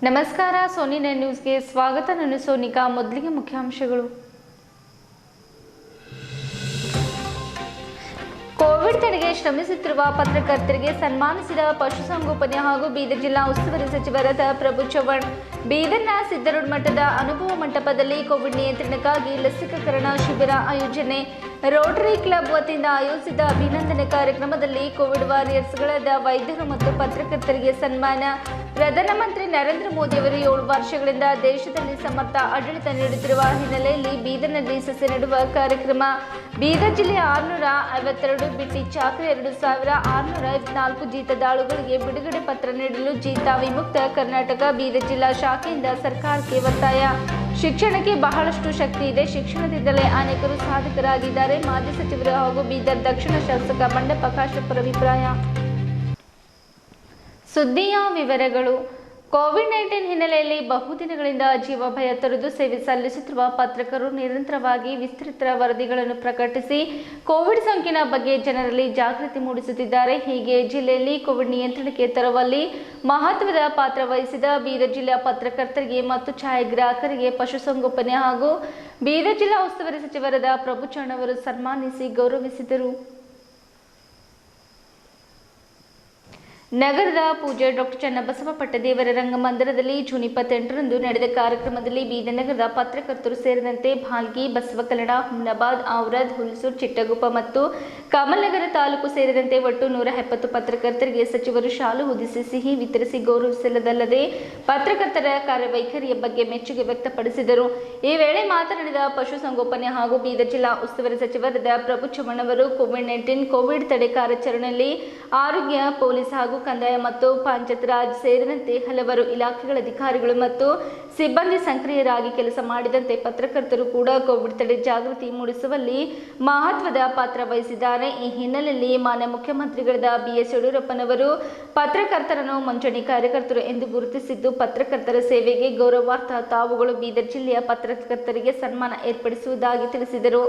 ನಮಸ್ಕಾರ ಸೋನಿ 9 ನ್ಯೂಸ್ಗೆ ಸ್ವಾಗತ. ನಾನು ಸೋನಿಕಾ. ಮೊದಲಿಗೆ ಮುಖ್ಯಾಂಶಗಳು. ಕೋವಿಡ್ ತಡೆಗೆ ಶ್ರಮಿಸುತ್ತಿರುವ ಪತ್ರಕರ್ತರಿಗೆ ಸನ್ಮಾನಿಸಿದ ಪಶುಸಂಗೋಪನೆ ಹಾಗೂ ಬೀದರ್ ಜಿಲ್ಲಾ ಉಸ್ತುವಾರಿ ಸಚಿವರಾದ ಪ್ರಭು ಚವ್ಹಾಣ್. ಬೀದರ್ನ ಸಿದ್ದರೂಢ ಮಠದ ಅನುಭವ ಮಂಟಪದಲ್ಲಿ ಕೋವಿಡ್ ನಿಯಂತ್ರಣಕ್ಕಾಗಿ ಲಸಿಕೀಕರಣ ಶಿಬಿರ ಆಯೋಜನೆ. ರೋಟರಿ ಕ್ಲಬ್ ವತಿಯಿಂದ ಆಯೋಜಿಸಿದ ಅಭಿನಂದನೆ ಕಾರ್ಯಕ್ರಮದಲ್ಲಿ ಕೋವಿಡ್ ವಾರಿಯರ್ಸ್ಗಳಾದ ವೈದ್ಯರು ಮತ್ತು ಪತ್ರಕರ್ತರಿಗೆ ಸನ್ಮಾನ. ಪ್ರಧಾನಮಂತ್ರಿ ನರೇಂದ್ರ ಮೋದಿ ಅವರು 7 ವರ್ಷಗಳಿಂದ ದೇಶದಲ್ಲಿ ಸಮರ್ಥ ಆಡಳಿತ ನೀಡುತ್ತಿರುವ ಹಿನ್ನೆಲೆಯಲ್ಲಿ ಬೀದರ್ನಲ್ಲಿ ಸಸಿ ನೆಡುವ ಕಾರ್ಯಕ್ರಮ. ಬೀದರ್ ಜಿಲ್ಲೆಯ 652 ಬಿಟ್ಟಿ ಚಾಕ್ರಿ 2654 ಜೀತದಾಳುಗಳಿಗೆ ಬಿಡುಗಡೆ ಪತ್ರ ನೀಡಲು ಜೀತ ವಿಮುಕ್ತ ಕರ್ನಾಟಕ ಬೀದರ್ ಜಿಲ್ಲಾ ಶಾಖೆಯಿಂದ ಸರ್ಕಾರಕ್ಕೆ ಒತ್ತಾಯ. ಶಿಕ್ಷಣಕ್ಕೆ ಬಹಳಷ್ಟು ಶಕ್ತಿ ಇದೆ, ಶಿಕ್ಷಣದಿಂದಲೇ ಅನೇಕರು ಸಾಧಕರಾಗಿದ್ದಾರೆ. ಮಾಜಿ ಸಚಿವರು ಹಾಗೂ ಬೀದರ್ ದಕ್ಷಿಣ ಶಾಸಕ ಬಂಡೆಪ್ಪ ಕಾಶೆಪ್ಪರ ಅಭಿಪ್ರಾಯ. ಸುದ್ದಿಯ ವಿವರಗಳು. ಕೋವಿಡ್-19 ಹಿನ್ನೆಲೆಯಲ್ಲಿ ಬಹುದಿನಗಳಿಂದ ಜೀವಭಯ ತೊರೆದು ಸೇವೆ ಸಲ್ಲಿಸುತ್ತಿರುವ ಪತ್ರಕರ್ತರು ನಿರಂತರವಾಗಿ ವಿಸ್ತೃತ ವರದಿಗಳನ್ನು ಪ್ರಕಟಿಸಿ ಕೋವಿಡ್ ಸೋಂಕಿನ ಬಗ್ಗೆ ಜನರಲ್ಲಿ ಜಾಗೃತಿ ಮೂಡಿಸುತ್ತಿದ್ದಾರೆ. ಹೀಗೆ ಜಿಲ್ಲೆಯಲ್ಲಿ ಕೋವಿಡ್ ನಿಯಂತ್ರಣಕ್ಕೆ ತರುವಲ್ಲಿ ಮಹತ್ವದ ಪಾತ್ರ ವಹಿಸಿದ ಬೀದರ್ ಜಿಲ್ಲೆಯ ಪತ್ರಕರ್ತರಿಗೆ ಮತ್ತು ಛಾಯಾಗ್ರಾಹಕರಿಗೆ ಪಶುಸಂಗೋಪನೆ ಹಾಗೂ ಬೀದರ್ ಜಿಲ್ಲಾ ಉಸ್ತುವಾರಿ ಸಚಿವರಾದ ಪ್ರಭು ಚವ್ಹಾಣ್ ಅವರು ಸನ್ಮಾನಿಸಿ ಗೌರವಿಸಿದರು. ನಗರದ ಪೂಜ್ಯ ಡಾಕ್ಟರ್ ಚನ್ನಬಸವ ಪಟ್ಟದೇವರ ರಂಗಮಂದಿರದಲ್ಲಿ ಜೂನ್ 28ರಂದು ನಡೆದ ಕಾರ್ಯಕ್ರಮದಲ್ಲಿ ಬೀದರ್ ನಗರದ ಪತ್ರಕರ್ತರು ಸೇರಿದಂತೆ ಭಾಲ್ಕಿ, ಬಸವಕಲ್ಯಾಣ, ಹುಮ್ನಾಬಾದ್, ಔರಾದ್, ಹುಲ್ಸೂರು, ಚಿಟ್ಟಗುಪ್ಪ ಮತ್ತು ಕಮಲನಗರ ತಾಲೂಕು ಸೇರಿದಂತೆ ಒಟ್ಟು 170 ಪತ್ರಕರ್ತರಿಗೆ ಸಚಿವರು ಶಾಲು ಹೊದಿಸಿ ಸಿಹಿ ವಿತರಿಸಿ ಗೌರವಿಸಲದಲ್ಲದೆ ಪತ್ರಕರ್ತರ ಕಾರ್ಯವೈಖರಿಯ ಬಗ್ಗೆ ಮೆಚ್ಚುಗೆ ವ್ಯಕ್ತಪಡಿಸಿದರು. ಈ ವೇಳೆ ಮಾತನಾಡಿದ ಪಶುಸಂಗೋಪನೆ ಹಾಗೂ ಬೀದರ್ ಜಿಲ್ಲಾ ಉಸ್ತುವಾರಿ ಸಚಿವರಾದ ಪ್ರಭು ಚವ್ಹಾಣ್ ಅವರು ಕೋವಿಡ್ ತಡೆ ಕಾರ್ಯಾಚರಣೆಯಲ್ಲಿ ಆರೋಗ್ಯ, ಪೊಲೀಸ್ ಹಾಗೂ ಕಂದಾಯ ಮತ್ತು ಪಂಚಾಯತ್ ರಾಜ್ ಸೇರಿದಂತೆ ಹಲವಾರು ಇಲಾಖೆಗಳ ಅಧಿಕಾರಿಗಳು ಮತ್ತು ಸಿಬ್ಬಂದಿ ಸಕ್ರಿಯರಾಗಿ ಕೆಲಸ ಮಾಡಿದಂತೆ ಪತ್ರಕರ್ತರು ಕೂಡ ಕೋವಿಡ್ ತಡೆ ಜಾಗೃತಿ ಮೂಡಿಸುವಲ್ಲಿ ಮಹತ್ವದ ಪಾತ್ರ ವಹಿಸಿದ್ದಾರೆ. ಈ ಹಿನ್ನೆಲೆಯಲ್ಲಿ ಮಾನ್ಯ ಮುಖ್ಯಮಂತ್ರಿಗಳಾದ BS ಯಡಿಯೂರಪ್ಪನವರು ಪತ್ರಕರ್ತರನ್ನು ಮುಂಚೂಣಿ ಕಾರ್ಯಕರ್ತರು ಎಂದು ಗುರುತಿಸಿದ್ದು, ಪತ್ರಕರ್ತರ ಸೇವೆಗೆ ಗೌರವಾರ್ಥ ತಾವುಗಳು ಬೀದರ್ ಜಿಲ್ಲೆಯ ಪತ್ರಕರ್ತರಿಗೆ ಸನ್ಮಾನ ಏರ್ಪಡಿಸುವುದಾಗಿ ತಿಳಿಸಿದರು.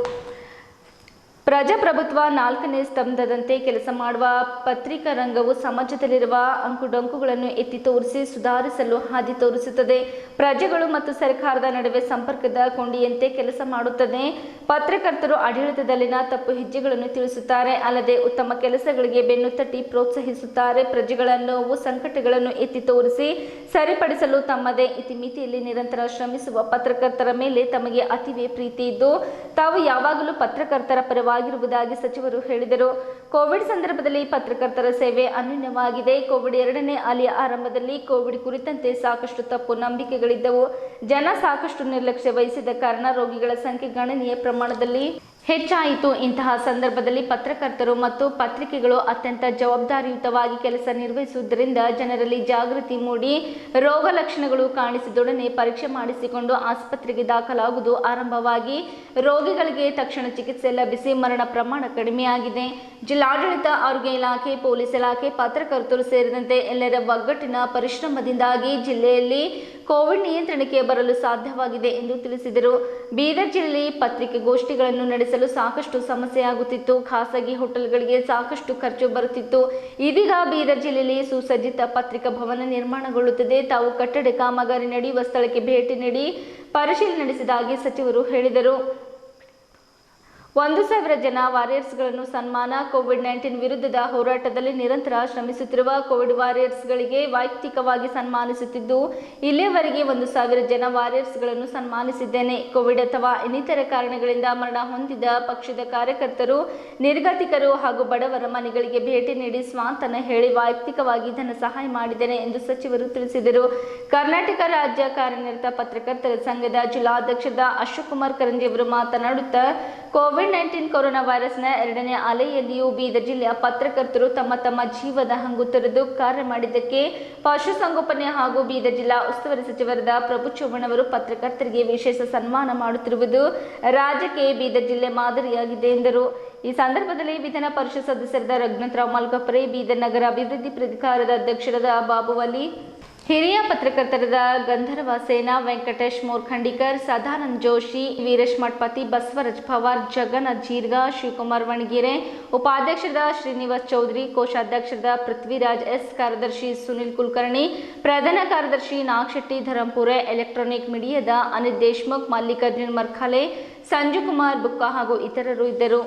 ಪ್ರಜಾಪ್ರಭುತ್ವ 4ನೇ ಸ್ತಂಭದಂತೆ ಕೆಲಸ ಮಾಡುವ ಪತ್ರಿಕಾ ರಂಗವು ಸಮಾಜದಲ್ಲಿರುವ ಅಂಕುಡೊಂಕುಗಳನ್ನು ಎತ್ತಿ ತೋರಿಸಿ ಸುಧಾರಿಸಲು ಹಾದಿ ತೋರಿಸುತ್ತದೆ. ಪ್ರಜೆಗಳು ಮತ್ತು ಸರ್ಕಾರದ ನಡುವೆ ಸಂಪರ್ಕದ ಕೊಂಡಿಯಂತೆ ಕೆಲಸ ಮಾಡುತ್ತದೆ. ಪತ್ರಕರ್ತರು ಆಡಳಿತದಲ್ಲಿನ ತಪ್ಪು ಹೆಜ್ಜೆಗಳನ್ನು ತಿಳಿಸುತ್ತಾರೆ, ಅಲ್ಲದೆ ಉತ್ತಮ ಕೆಲಸಗಳಿಗೆ ಬೆನ್ನು ತಟ್ಟಿ ಪ್ರೋತ್ಸಾಹಿಸುತ್ತಾರೆ. ಪ್ರಜೆಗಳ ನೋವು, ಸಂಕಟಗಳನ್ನು ಎತ್ತಿ ತೋರಿಸಿ ಸರಿಪಡಿಸಲು ತಮ್ಮದೇ ಇತಿಮಿತಿಯಲ್ಲಿ ನಿರಂತರ ಶ್ರಮಿಸುವ ಪತ್ರಕರ್ತರ ಮೇಲೆ ತಮಗೆ ಅತಿವೇ ಪ್ರೀತಿ ಇದ್ದು ತಾವು ಯಾವಾಗಲೂ ಪತ್ರಕರ್ತರ ಪರವಾಗಿರುವುದಾಗಿ ಸಚಿವರು ಹೇಳಿದರು. ಕೋವಿಡ್ ಸಂದರ್ಭದಲ್ಲಿ ಪತ್ರಕರ್ತರ ಸೇವೆ ಅನನ್ಯವಾಗಿದೆ. ಕೋವಿಡ್ 2ನೇ ಅಲೆಯ ಆರಂಭದಲ್ಲಿ ಕೋವಿಡ್ ಕುರಿತಂತೆ ಸಾಕಷ್ಟು ತಪ್ಪು ನಂಬಿಕೆಗಳಿದ್ದವು. ಜನ ಸಾಕಷ್ಟು ನಿರ್ಲಕ್ಷ್ಯ ವಹಿಸಿದ ಕಾರಣ ರೋಗಿಗಳ ಸಂಖ್ಯೆ ಗಣನೀಯ ಪ್ರಮಾಣದಲ್ಲಿ ಹೆಚ್ಚಾಯಿತು. ಇಂತಹ ಸಂದರ್ಭದಲ್ಲಿ ಪತ್ರಕರ್ತರು ಮತ್ತು ಪತ್ರಿಕೆಗಳು ಅತ್ಯಂತ ಜವಾಬ್ದಾರಿಯುತವಾಗಿ ಕೆಲಸ ನಿರ್ವಹಿಸುವುದರಿಂದ ಜನರಲ್ಲಿ ಜಾಗೃತಿ ಮೂಡಿ ರೋಗ ಲಕ್ಷಣಗಳು ಕಾಣಿಸಿದೊಡನೆ ಪರೀಕ್ಷೆ ಮಾಡಿಸಿಕೊಂಡು ಆಸ್ಪತ್ರೆಗೆ ದಾಖಲಾಗುವುದು ಆರಂಭವಾಗಿ ರೋಗಿಗಳಿಗೆ ತಕ್ಷಣ ಚಿಕಿತ್ಸೆ ಲಭಿಸಿ ಮರಣ ಪ್ರಮಾಣ ಕಡಿಮೆಯಾಗಿದೆ. ಜಿಲ್ಲಾಡಳಿತ, ಆರೋಗ್ಯ ಇಲಾಖೆ, ಪೊಲೀಸ್ ಇಲಾಖೆ, ಪತ್ರಕರ್ತರು ಸೇರಿದಂತೆ ಎಲ್ಲರ ಒಗ್ಗಟ್ಟಿನ ಪರಿಶ್ರಮದಿಂದಾಗಿ ಜಿಲ್ಲೆಯಲ್ಲಿ ಕೋವಿಡ್ ನಿಯಂತ್ರಣಕ್ಕೆ ಬರಲು ಸಾಧ್ಯವಾಗಿದೆ ಎಂದು ತಿಳಿಸಿದರು. ಬೀದರ್ ಜಿಲ್ಲೆಯಲ್ಲಿ ಪತ್ರಿಕಾಗೋಷ್ಠಿಗಳನ್ನು ನಡೆಸಲು ಸಾಕಷ್ಟು ಸಮಸ್ಯೆಯಾಗುತ್ತಿತ್ತು. ಖಾಸಗಿ ಹೋಟೆಲ್ಗಳಿಗೆ ಸಾಕಷ್ಟು ಖರ್ಚು ಬರುತ್ತಿತ್ತು. ಇದೀಗ ಬೀದರ್ ಜಿಲ್ಲೆಯಲ್ಲಿ ಸುಸಜ್ಜಿತ ಪತ್ರಿಕಾ ಭವನ ನಿರ್ಮಾಣಗೊಳ್ಳುತ್ತಿದೆ. ತಾವು ಕಟ್ಟಡ ಕಾಮಗಾರಿ ನಡೆಯುವ ಸ್ಥಳಕ್ಕೆ ಭೇಟಿ ನೀಡಿ ಪರಿಶೀಲನೆ ನಡೆಸಿದಾಗಿ ಸಚಿವರು ಹೇಳಿದರು. 1,000 ಜನ ವಾರಿಯರ್ಸ್ಗಳನ್ನು ಸನ್ಮಾನ. ಕೋವಿಡ್-19 ವಿರುದ್ಧದ ಹೋರಾಟದಲ್ಲಿ ನಿರಂತರ ಶ್ರಮಿಸುತ್ತಿರುವ ಕೋವಿಡ್ ವಾರಿಯರ್ಸ್ಗಳಿಗೆ ವೈಯಕ್ತಿಕವಾಗಿ ಸನ್ಮಾನಿಸುತ್ತಿದ್ದು, ಇಲ್ಲಿಯವರೆಗೆ 1,000 ಜನ ವಾರಿಯರ್ಸ್ಗಳನ್ನು ಸನ್ಮಾನಿಸಿದ್ದೇನೆ. ಕೋವಿಡ್ ಅಥವಾ ಇನ್ನಿತರ ಕಾರಣಗಳಿಂದ ಮರಣ ಹೊಂದಿದ ಪಕ್ಷದ ಕಾರ್ಯಕರ್ತರು, ನಿರ್ಗತಿಕರು ಹಾಗೂ ಬಡವರ ಮನೆಗಳಿಗೆ ಭೇಟಿ ನೀಡಿ ಸ್ವಾಂತನ ಹೇಳಿ ವೈಯಕ್ತಿಕವಾಗಿ ಧನ ಸಹಾಯ ಮಾಡಿದ್ದೇನೆ ಎಂದು ಸಚಿವರು ತಿಳಿಸಿದರು. ಕರ್ನಾಟಕ ರಾಜ್ಯ ಕಾರ್ಯನಿರತ ಪತ್ರಕರ್ತರ ಸಂಘದ ಜಿಲ್ಲಾಧ್ಯಕ್ಷರಾದ ಅಶೋಕ್ ಕುಮಾರ್ ಕರಂಜಿ ಅವರು ಮಾತನಾಡುತ್ತಾ, ಕೋವಿಡ್-19 ಕೊರೋನಾ ವೈರಸ್ನ 2ನೇ ಅಲೆಯಲ್ಲಿಯೂ ಬೀದರ್ ಜಿಲ್ಲೆಯ ಪತ್ರಕರ್ತರು ತಮ್ಮ ಜೀವದ ಹಂಗು ತೊರೆದು ಕಾರ್ಯ ಮಾಡಿದ್ದಕ್ಕೆ ಪಶುಸಂಗೋಪನೆ ಹಾಗೂ ಬೀದರ್ ಜಿಲ್ಲಾ ಉಸ್ತುವಾರಿ ಸಚಿವರಾದ ಪ್ರಭು ಚವ್ಹಾಣ್ ಅವರು ಪತ್ರಕರ್ತರಿಗೆ ವಿಶೇಷ ಸನ್ಮಾನ ಮಾಡುತ್ತಿರುವುದು ರಾಜ್ಯಕ್ಕೆ ಬೀದರ್ ಜಿಲ್ಲೆ ಮಾದರಿಯಾಗಿದೆ ಎಂದರು. ಈ ಸಂದರ್ಭದಲ್ಲಿ ವಿಧಾನ ಪರಿಷತ್ ಸದಸ್ಯರಾದ ರಘುನಾಥರಾವ್ ಮಲ್ಕಪರೆ, ಬೀದರ್ ನಗರ ಅಭಿವೃದ್ಧಿ ಪ್ರಾಧಿಕಾರದ ಅಧ್ಯಕ್ಷರಾದ ಬಾಬುವಲಿ, ಹಿರಿಯ ಪತ್ರಕರ್ತರಾದ ಗಂಧರ್ವ ಸೇನಾ, ವೆಂಕಟೇಶ್ ಮೋರ್ಖಂಡಿಕರ್, ಸದಾನಂದ್ ಜೋಶಿ, ವೀರೇಶ್ ಮಠಪತಿ, ಬಸವರಾಜ್ ಪವಾರ್, ಜಗನ್ನಾಥ್ ಜೀರ್ಗಾ, ಶಿವಕುಮಾರ್ ವಣಗಿರೆ, ಉಪಾಧ್ಯಕ್ಷರಾದ ಶ್ರೀನಿವಾಸ್ ಚೌಧರಿ, ಕೋಶಾಧ್ಯಕ್ಷರಾದ ಪೃಥ್ವಿರಾಜ್ ಎಸ್, ಕಾರ್ಯದರ್ಶಿ ಸುನಿಲ್ ಕುಲಕರ್ಣಿ, ಪ್ರಧಾನ ಕಾರ್ಯದರ್ಶಿ ನಾಗಶೆಟ್ಟಿ ಧರಂಪುರೆ, ಎಲೆಕ್ಟ್ರಾನಿಕ್ ಮೀಡಿಯಾದ ಅನಿಲ್ ದೇಶ್ಮುಖ್, ಮಲ್ಲಿಕಾರ್ಜುನ್ ಮರ್ಖಾಲೆ, ಸಂಜು ಕುಮಾರ್ ಬುಕ್ಕ ಹಾಗೂ ಇತರರು ಇದ್ದರು.